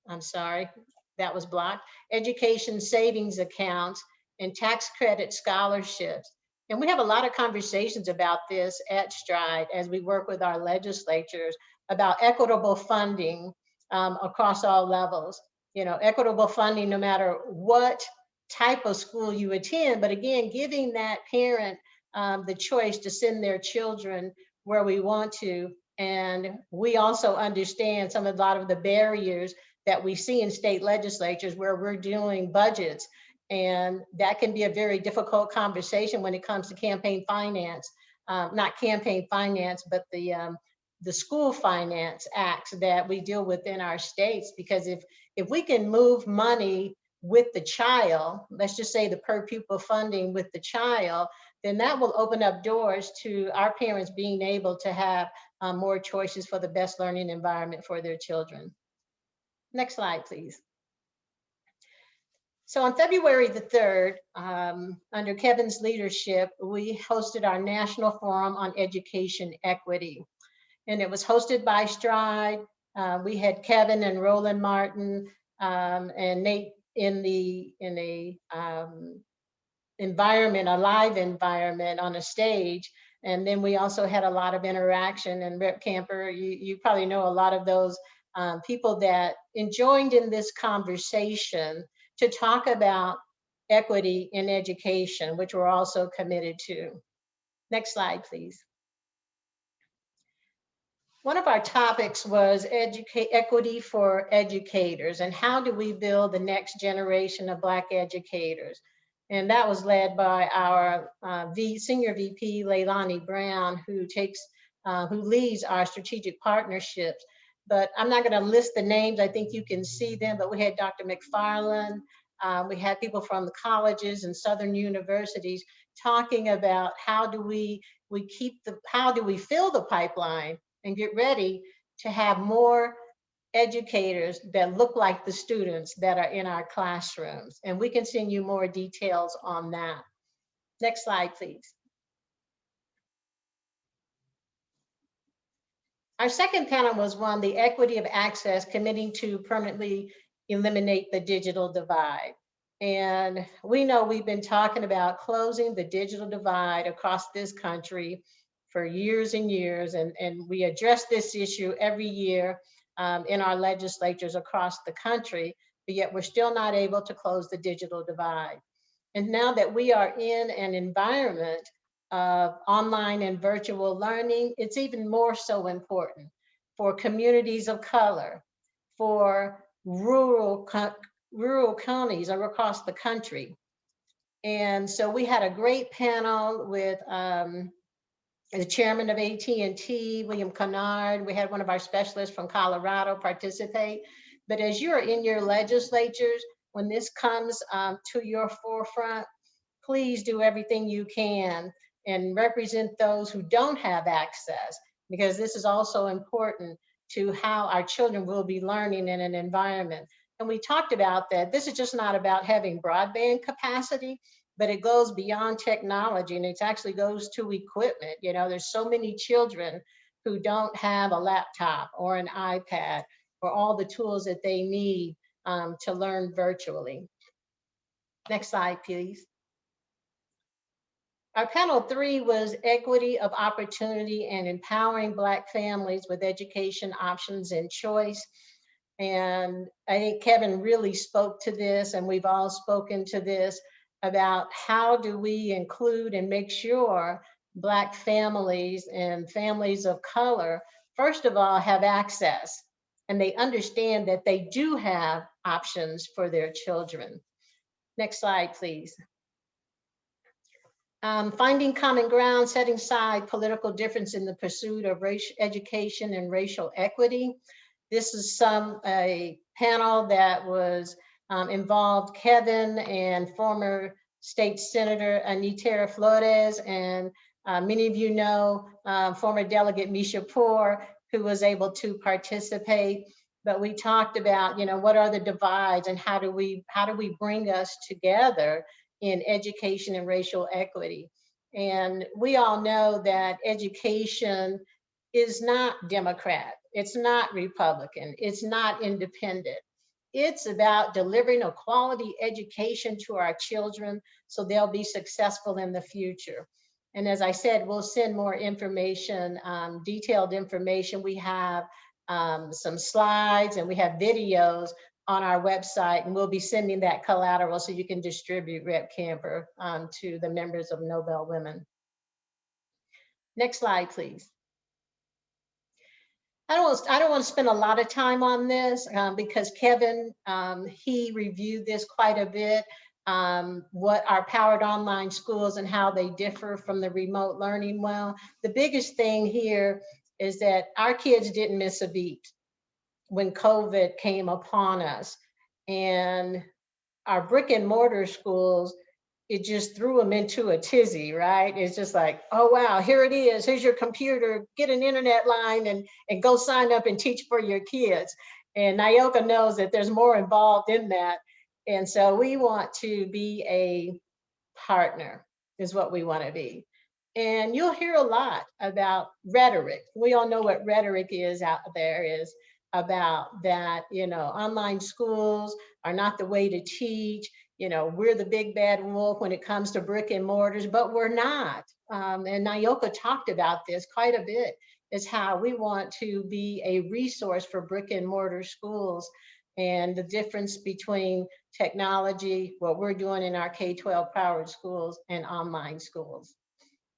I'm sorry, that was blocked, education savings accounts and tax credit scholarships. And we have a lot of conversations about this at Stride as we work with our legislatures about equitable funding across all levels. Equitable funding no matter what type of school you attend, but again, giving that parent the choice to send their children where we want to. And we also understand a lot of the barriers that we see in state legislatures where we're doing budgets. And that can be a very difficult conversation when it comes to campaign finance, not campaign finance, but the school finance acts that we deal with in our states. Because if we can move money with the child, let's just say the per pupil funding with the child, then that will open up doors to our parents being able to have more choices for the best learning environment for their children. Next slide, please. So on February the 3rd, under Kevin's leadership, we hosted our National Forum on Education Equity. And it was hosted by Stride. We had Kevin and Roland Martin and Nate in a live environment on a stage. And then we also had a lot of interaction. And Rep. Camper, you probably know a lot of those people that joined in this conversation to talk about equity in education, which we're also committed to. Next slide, please. One of our topics was equity for educators and how do we build the next generation of Black educators. And that was led by our Senior VP, Leilani Brown, who leads our strategic partnerships. But I'm not going to list the names. I think you can see them, but we had Dr. McFarland. We had people from the colleges and Southern universities talking about how do we fill the pipeline and get ready to have more educators that look like the students that are in our classrooms. And we can send you more details on that. Next slide, please. Our second panel was on the equity of access, committing to permanently eliminate the digital divide. And we know we've been talking about closing the digital divide across this country for years and years. And we address this issue every year in our legislatures across the country, but yet we're still not able to close the digital divide. And now that we are in an environment of online and virtual learning, it's even more so important for communities of color, for rural counties across the country. And so we had a great panel with the chairman of AT&T, William Kennard. We had one of our specialists from Colorado participate. But as you're in your legislatures, when this comes to your forefront, please do everything you can and represent those who don't have access, because this is also important to how our children will be learning in an environment. And we talked about that. This is just not about having broadband capacity, but it goes beyond technology, and it actually goes to equipment. You know, there's so many children who don't have a laptop or an iPad or all the tools that they need to learn virtually. Next slide, please. Our panel 3 was equity of opportunity and empowering Black families with education options and choice. And I think Kevin really spoke to this, and we've all spoken to this, about how do we include and make sure Black families and families of color, first of all, have access, and they understand that they do have options for their children. Next slide, please. Finding common ground, setting aside political difference in the pursuit of racial education and racial equity. This is a panel that was involved Kevin and former State Senator Anita Flores, and many of you know former Delegate Misha Poor, who was able to participate. But we talked about, you know, what are the divides and how do we bring us together in education and racial equity. And we all know that education is not Democrat, it's not Republican, it's not independent. It's about delivering a quality education to our children so they'll be successful in the future. And as I said, we'll send more information, detailed information. We have some slides and we have videos on our website, and we'll be sending that collateral so you can distribute, Rep. Camper, to the members of Nobel Women. Next slide, please. I don't want to spend a lot of time on this because Kevin, he reviewed this quite a bit, what are powered online schools and how they differ from the remote learning. Well, the biggest thing here is that our kids didn't miss a beat when COVID came upon us. And our brick and mortar schools, it just threw them into a tizzy, right? It's just like, oh, wow, here it is. Here's your computer, get an internet line and go sign up and teach for your kids. And Nyoka knows that there's more involved in that. And so we want to be a partner is what we want to be. And you'll hear a lot about rhetoric. We all know what rhetoric is out there, is about that, you know, online schools are not the way to teach. You know, we're the big bad wolf when it comes to brick and mortars, but we're not. And Nyoka talked about this quite a bit, is how we want to be a resource for brick and mortar schools and the difference between technology, what we're doing in our K-12 powered schools, and online schools.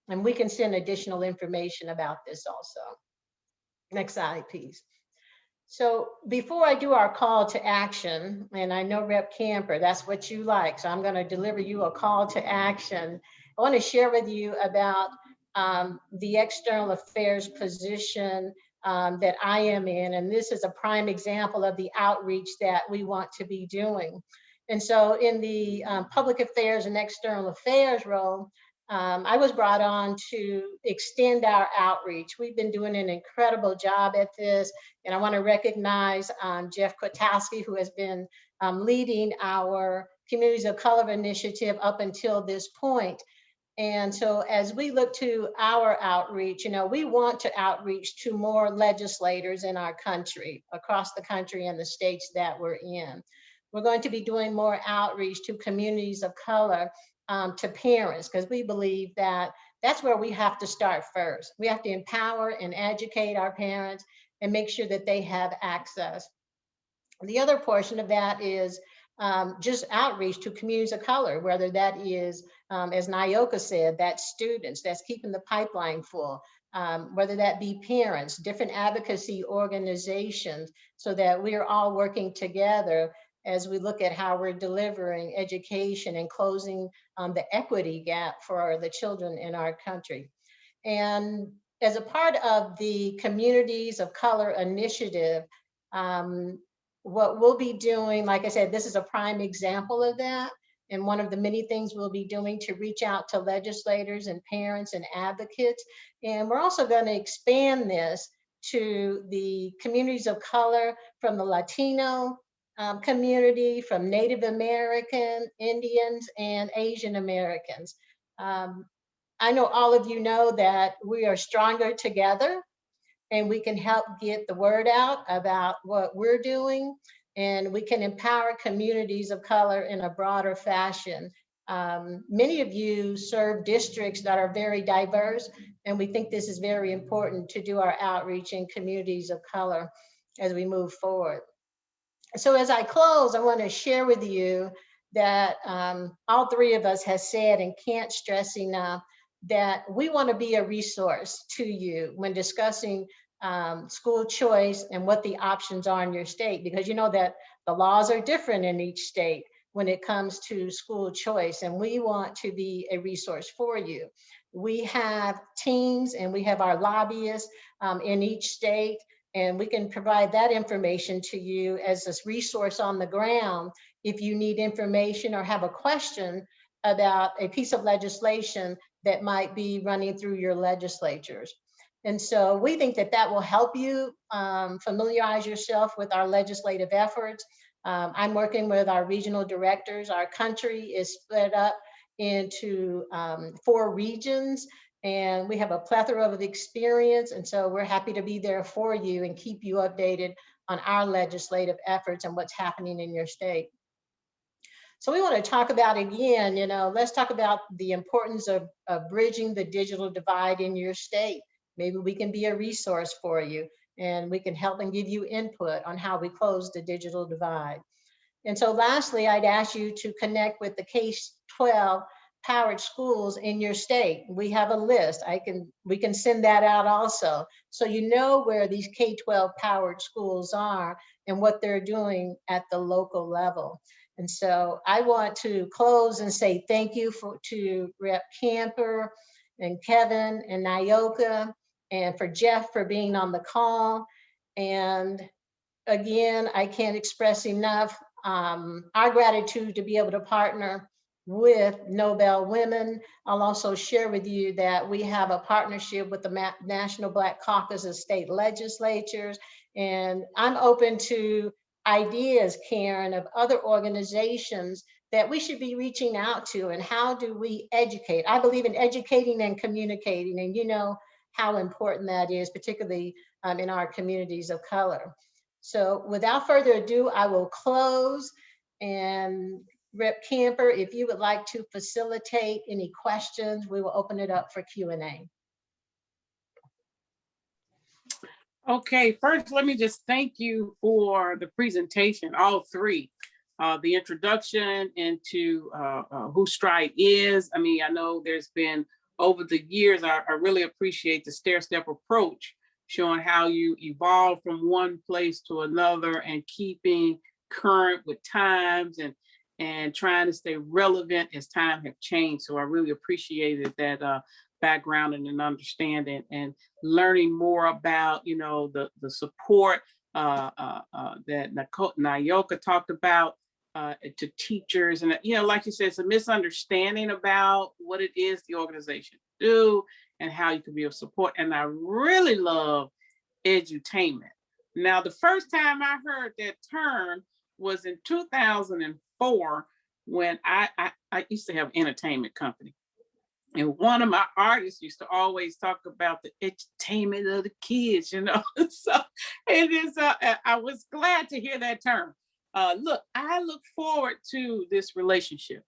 And we can send additional information about this also. Next slide, please. So before I do our call to action, and I know Rep. Camper, that's what you like, so I'm going to deliver you a call to action. I want to share with you about the external affairs position that I am in, and this is a prime example of the outreach that we want to be doing. And so in the public affairs and external affairs role, I was brought on to extend our outreach. We've been doing an incredible job at this, and I want to recognize Jeff Kwiatkowski, who has been leading our Communities of Color initiative up until this point. And so as we look to our outreach, you know, we want to outreach to more legislators in our country, across the country and the states that we're in. We're going to be doing more outreach to communities of color, to parents, because we believe that that's where we have to start first. We have to empower and educate our parents and make sure that they have access. The other portion of that is just outreach to communities of color, whether that is, as Nyoka said, that's students, that's keeping the pipeline full. whether that be parents, different advocacy organizations, so that we are all working together as we look at how we're delivering education and closing the equity gap for the children in our country. And as a part of the Communities of Color initiative, what we'll be doing, like I said, this is a prime example of that. And one of the many things we'll be doing to reach out to legislators and parents and advocates. And we're also going to expand this to the communities of color from the Latino community, from Native American, Indians, and Asian Americans. I know all of you know that we are stronger together, and we can help get the word out about what we're doing, and we can empower communities of color in a broader fashion. Many of you serve districts that are very diverse, and we think this is very important to do our outreach in communities of color as we move forward. So as I close, I want to share with you that all three of us has said, and can't stress enough, that we want to be a resource to you when discussing school choice and what the options are in your state, because you know that the laws are different in each state when it comes to school choice, and we want to be a resource for you. We have teams and we have our lobbyists in each state, and we can provide that information to you as a resource on the ground if you need information or have a question about a piece of legislation that might be running through your legislatures. And so we think that that will help you familiarize yourself with our legislative efforts. I'm working with our regional directors. Our country is split up into 4 regions, and we have a plethora of experience. And so we're happy to be there for you and keep you updated on our legislative efforts and what's happening in your state. So we want to talk about, again, let's talk about the importance of bridging the digital divide in your state. Maybe we can be a resource for you, and we can help and give you input on how we close the digital divide. And so lastly, I'd ask you to connect with the K-12 powered schools in your state. We have a list. We can send that out also, so you know where these K-12 powered schools are and what they're doing at the local level. And so I want to close and say thank you to Rep. Camper and Kevin and Nyoka, and for Jeff for being on the call. And again, I can't express enough our gratitude to be able to partner with Nobel Women. I'll also share with you that we have a partnership with the National Black Caucus of state legislatures, and I'm open to ideas, Karen, of other organizations that we should be reaching out to, and how do we educate? I believe in educating and communicating, and you know how important that is, particularly in our communities of color. So without further ado, I will close, and Rep. Camper, if you would like to facilitate any questions, we will open it up for Q&A. Okay, first, let me just thank you for the presentation, all three. The introduction into who Stride is. I mean, I know there's been, over the years, I really appreciate the stair-step approach, showing how you evolve from one place to another and keeping current with times and trying to stay relevant as time have changed. So I really appreciated that background and an understanding, and learning more about, the support that Nyoka talked about to teachers. And, like you said, it's a misunderstanding about what it is the organization do and how you can be of support. And I really love edutainment. Now, the first time I heard that term was in 2004, when I used to have an entertainment company. And one of my artists used to always talk about the entertainment of the kids, So it is, I was glad to hear that term. I look forward to this relationship,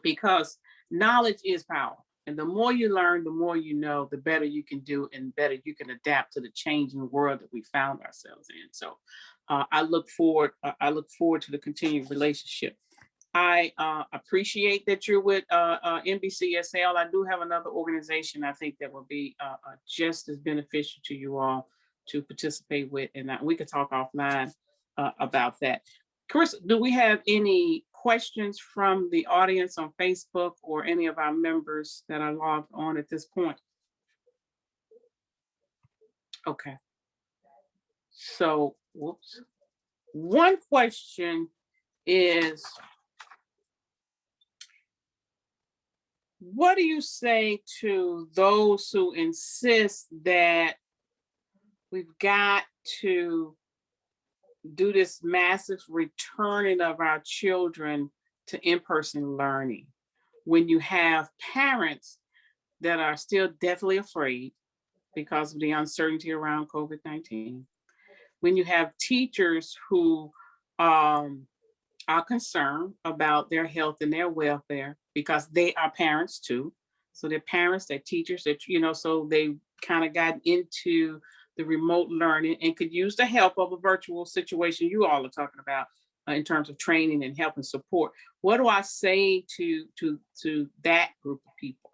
because knowledge is power. And the more you learn, the more you know, the better you can do, and better you can adapt to the changing world that we found ourselves in. So I look forward to the continued relationship. I appreciate that you're with NBCSL. I do have another organization I think that would be just as beneficial to you all to participate with, and we could talk offline about that. Chris, do we have any questions from the audience on Facebook or any of our members that are logged on at this point? Okay. So, whoops. One question is, what do you say to those who insist that we've got to do this massive returning of our children to in-person learning when you have parents that are still deathly afraid because of the uncertainty around COVID-19, when you have teachers who are concerned about their health and their welfare because they are parents too. So they're parents, they're teachers, that so they kind of got into the remote learning and could use the help of a virtual situation you all are talking about in terms of training and help and support. What do I say to that group of people?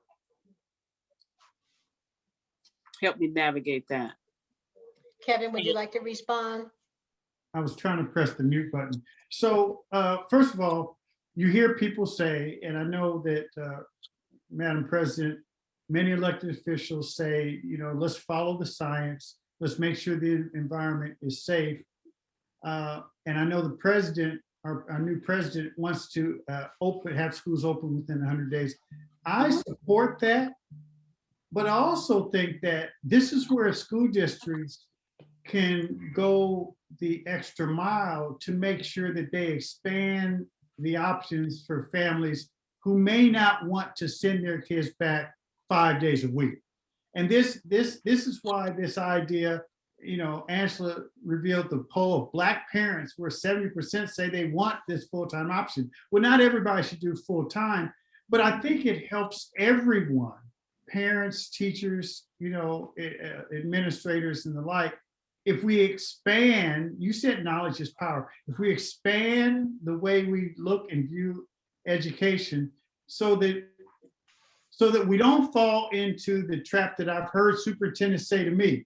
Help me navigate that. Kevin, would you like to respond? I was trying to press the mute button. So first of all, you hear people say, and I know that Madam President, many elected officials say, let's follow the science. Let's make sure the environment is safe. And I know the president, our new president, wants to have schools open within 100 days. I support that, but I also think that this is where school districts can go the extra mile to make sure that they expand the options for families who may not want to send their kids back 5 days a week. And this is why this idea, Angela revealed the poll of Black parents where 70% say they want this full-time option. Well, not everybody should do full-time, but I think it helps everyone, parents, teachers, administrators and the like. If we expand, you said knowledge is power. If we expand the way we look and view education so that we don't fall into the trap that I've heard superintendents say to me,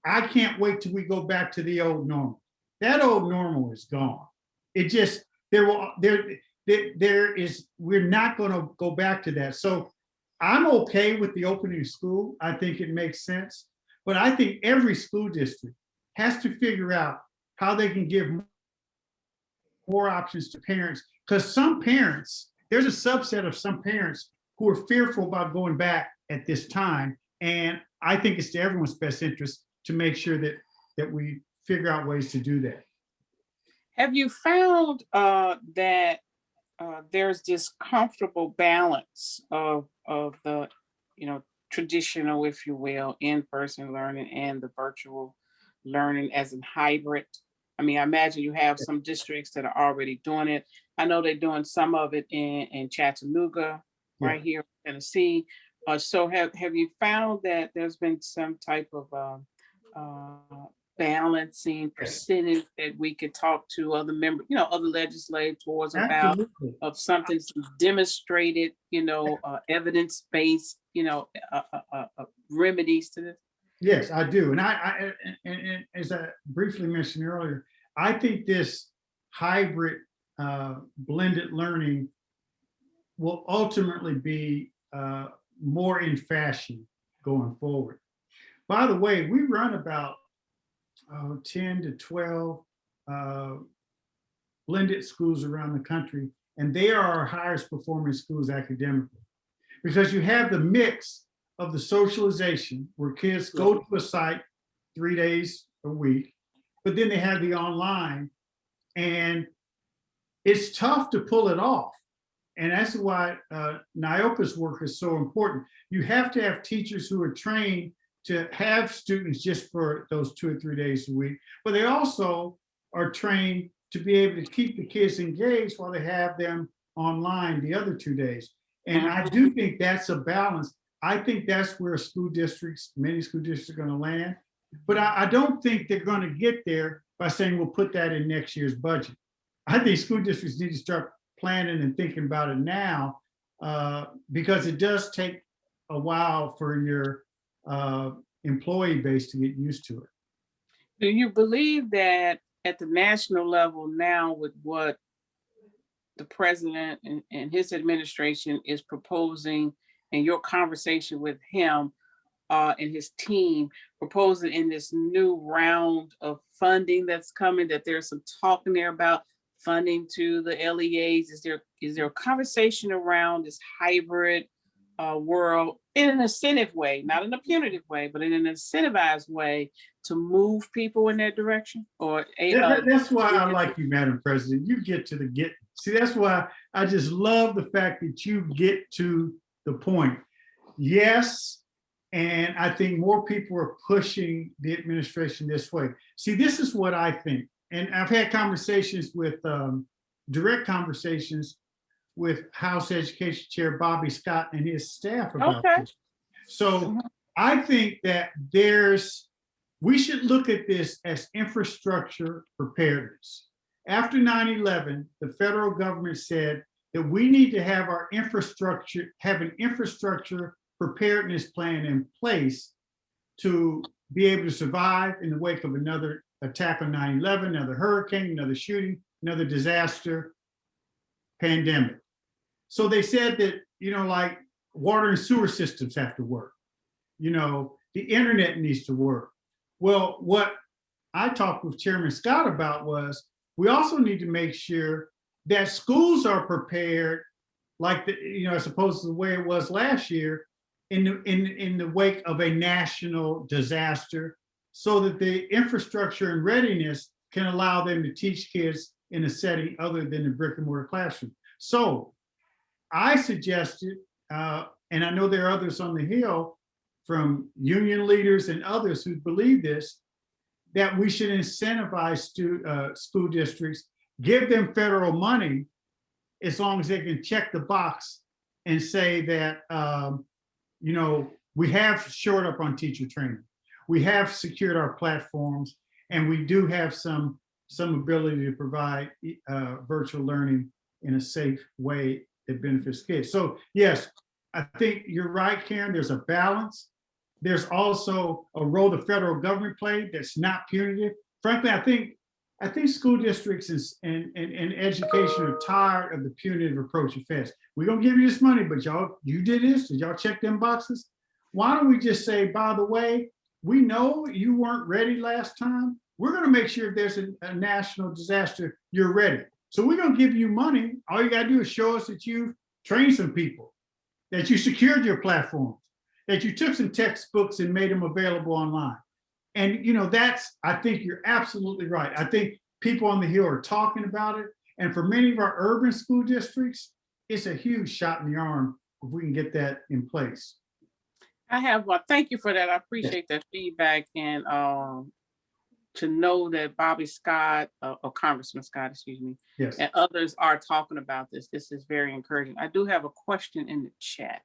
I can't wait till we go back to the old normal. That old normal is gone. It just, we're not going to go back to that. So I'm okay with the opening of school. I think it makes sense. But I think every school district has to figure out how they can give more options to parents. Because some parents, there's a subset of some parents who are fearful about going back at this time. And I think it's to everyone's best interest to make sure that we figure out ways to do that. Have you found that there's this comfortable balance of the, traditional, if you will, in-person learning and the virtual learning as in hybrid? I mean, I imagine you have some districts that are already doing it. I know they're doing some of it in Chattanooga, right here in Tennessee. So have you found that there's been some type of balancing percentage that we could talk to other members, other legislators about, of something demonstrated, evidence-based, remedies to this? Yes, I do. And as I briefly mentioned earlier, I think this hybrid blended learning will ultimately be more in fashion going forward. By the way, we run about 10 to 12 blended schools around the country, and they are our highest performing schools academically, because you have the mix of the socialization where kids go to a site 3 days a week, but then they have the online, and it's tough to pull it off. And that's why NIOPA's work is so important. You have to have teachers who are trained to have students just for those 2 or 3 days a week, but they also are trained to be able to keep the kids engaged while they have them online the other 2 days. And I do think that's a balance. I think that's where many school districts are going to land. But I don't think they're going to get there by saying we'll put that in next year's budget. I think school districts need to start planning and thinking about it now, because it does take a while for your employee base to get used to it. Do you believe that at the national level now, with what the president and his administration is proposing, and your conversation with him and his team proposing in this new round of funding that's coming, that there's some talk in there about funding to the LEAs? Is there a conversation around this hybrid world in an incentive way, not in a punitive way, but in an incentivized way to move people in that direction? Or That's why I like you, Madam President. You get to the get. See, that's why I just love the fact that you get to the point. Yes, and I think more people are pushing the administration this way. See, this is what I think. And I've had conversations with, direct conversations with House Education Chair Bobby Scott and his staff about this. So I think that we should look at this as infrastructure preparedness. After 9/11, the federal government said that we need to have an infrastructure preparedness plan in place to be able to survive in the wake of another attack on 9/11, another hurricane, another shooting, another disaster, pandemic. So they said that, like water and sewer systems have to work. The internet needs to work. Well, what I talked with Chairman Scott about was we also need to make sure that schools are prepared, like as opposed to the way it was last year, in the wake of a national disaster, so that the infrastructure and readiness can allow them to teach kids in a setting other than the brick and mortar classroom. So I suggested, and I know there are others on the Hill from union leaders and others who believe this, that we should incentivize school districts, give them federal money as long as they can check the box and say that, we have shored up on teacher training. We have secured our platforms, and we do have some ability to provide virtual learning in a safe way that benefits kids. So yes, I think you're right, Karen. There's a balance. There's also a role the federal government played that's not punitive. Frankly, I think school districts and education are tired of the punitive approach of feds. We're gonna give you this money, but you did this. Did y'all check them boxes? Why don't we just say, by the way, we know you weren't ready last time. We're gonna make sure if there's a national disaster, you're ready. So we're gonna give you money. All you gotta do is show us that you trained some people, that you secured your platforms, that you took some textbooks and made them available online. And I think you're absolutely right. I think people on the Hill are talking about it. And for many of our urban school districts, it's a huge shot in the arm if we can get that in place. Thank you for that. I appreciate that feedback, and to know that Bobby Scott, or Congressman Scott, excuse me, yes, and others are talking about this. This is very encouraging. I do have a question in the chat.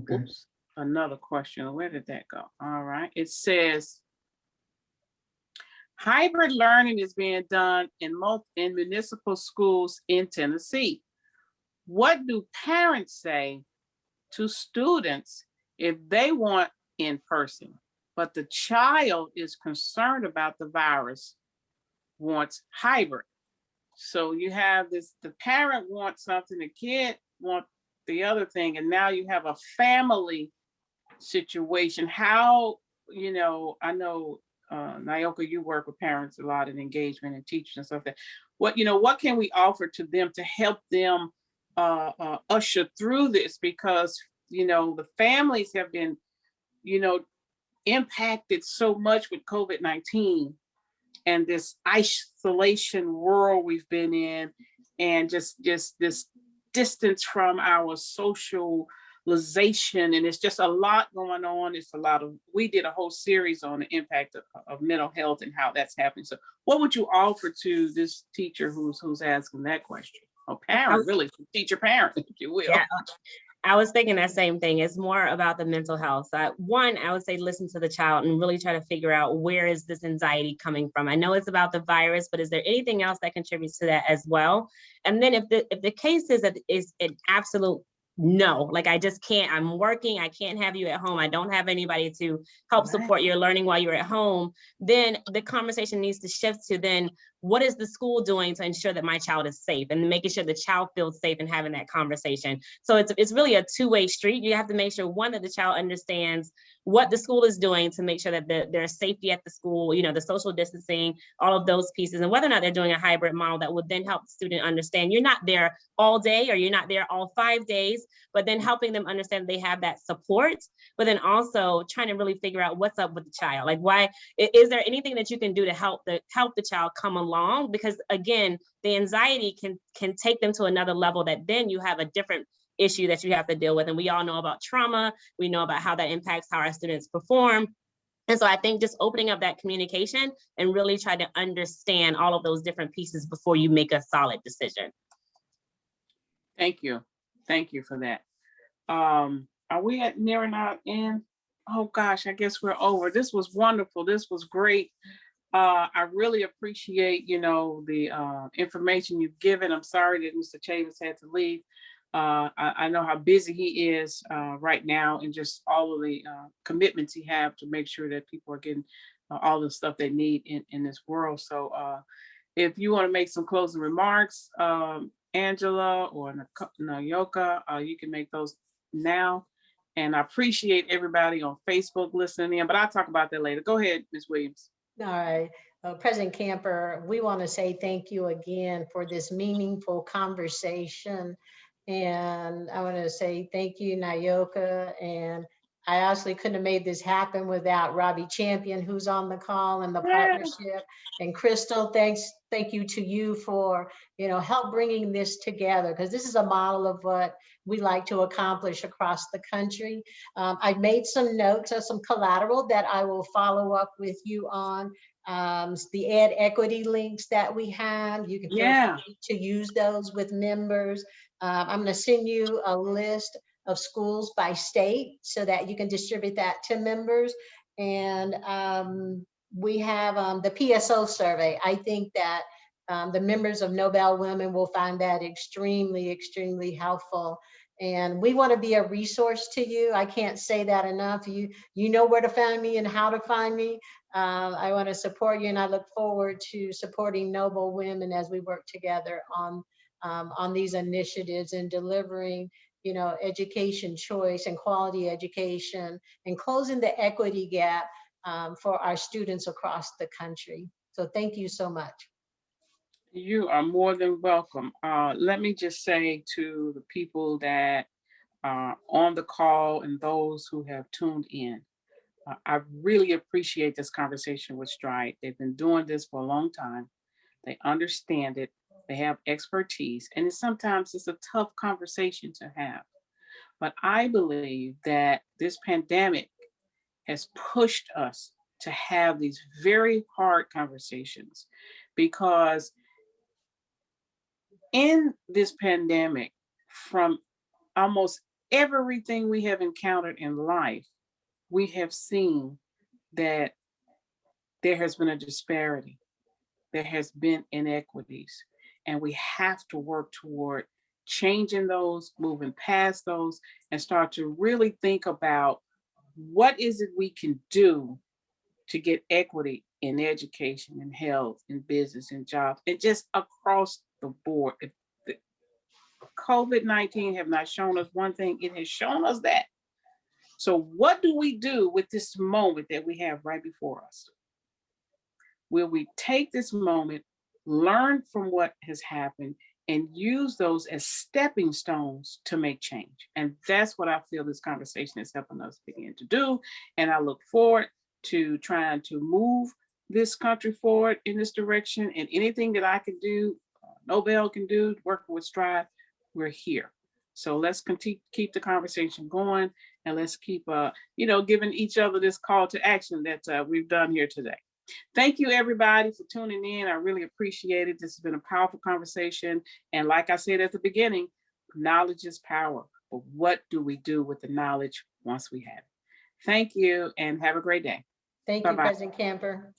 Okay. Oops, another question. Where did that go? All right. It says, hybrid learning is being done in municipal schools in Tennessee. What do parents say to students if they want in person, but the child is concerned about the virus, wants hybrid? So you have this, the parent wants something, the kid wants the other thing, and now you have a family situation. How, I know, Nyoka, you work with parents a lot in engagement and teachers and stuff. What can we offer to them to help them usher through this? Because, the families have been, impacted so much with COVID-19 and this isolation world we've been in, and just this distance from our socialization, and it's just a lot going on. We did a whole series on the impact of mental health and how that's happening. So what would you offer to this teacher who's asking that question? Or parent, really, teacher parent, if you will. I was thinking that same thing. It's more about the mental health. One, I would say listen to the child and really try to figure out where is this anxiety coming from. I know it's about the virus, but is there anything else that contributes to that as well? And then if the case is that is an absolute no, like I just can't, I'm working, I can't have you at home, I don't have anybody to help support your learning while you're at home, then the conversation needs to shift to then what is the school doing to ensure that my child is safe and making sure the child feels safe and having that conversation. So it's really a two-way street. You have to make sure, one, that the child understands what the school is doing to make sure that there's safety at the school, you know, the social distancing, all of those pieces, and whether or not they're doing a hybrid model that would then help the student understand you're not there all day or you're not there all 5 days, but then helping them understand they have that support, but then also trying to really figure out what's up with the child. Like, why is there anything that you can do to help the child come along? Because again, the anxiety can take them to another level that then you have a different issue that you have to deal with. And we all know about trauma. We know about how that impacts how our students perform. And so I think just opening up that communication and really try to understand all of those different pieces before you make a solid decision. Thank you. Thank you for that. Are we at nearing our end? Oh gosh, I guess we're over. This was wonderful. This was great. I really appreciate, the information you've given. I'm sorry that Mr. Chavis had to leave. I know how busy he is right now, and just all of the commitments he have to make sure that people are getting all the stuff they need in this world. So if you want to make some closing remarks, Angela or Nayoka, you can make those now. And I appreciate everybody on Facebook listening in, but I'll talk about that later. Go ahead, Ms. Williams. All right. President Camper, we want to say thank you again for this meaningful conversation. And I want to say thank you, Nayoka. And I actually couldn't have made this happen without Robbie Champion, who's on the call, and the partnership. And Crystal, thank you to you for, help bringing this together, because this is a model of what we like to accomplish across the country. I've made some notes of some collateral that I will follow up with you on. The ed equity links that we have, you can feel free to use those with members. I'm going to send you a list of schools by state so that you can distribute that to members. And we have the PSO survey. I think that the members of Nobel Women will find that extremely, extremely helpful. And we want to be a resource to you. I can't say that enough. You know where to find me and how to find me. I want to support you, and I look forward to supporting Noble Women as we work together on these initiatives and delivering, education choice and quality education, and closing the equity gap for our students across the country. So thank you so much. You are more than welcome. Let me just say to the people that are on the call and those who have tuned in, I really appreciate this conversation with Stride. They've been doing this for a long time. They understand it. They have expertise, and sometimes it's a tough conversation to have. But I believe that this pandemic has pushed us to have these very hard conversations, because in this pandemic, from almost everything we have encountered in life, we have seen that there has been a disparity, there has been inequities, and we have to work toward changing those, moving past those, and start to really think about what is it we can do to get equity in education and health and business and jobs, and just across the board. If the COVID-19 have not shown us one thing, it has shown us that. So what do we do with this moment that we have right before us? Will we take this moment, learn from what has happened, and use those as stepping stones to make change? And that's what I feel this conversation is helping us begin to do. And I look forward to trying to move this country forward in this direction. And anything that I can do, Nobel can do, working with Strive, we're here. So let's keep the conversation going, and let's keep, giving each other this call to action that we've done here today. Thank you, everybody, for tuning in. I really appreciate it. This has been a powerful conversation. And like I said at the beginning, knowledge is power. but what do we do with the knowledge once we have it? Thank you and have a great day. Thank you, Bye-bye. President Camper.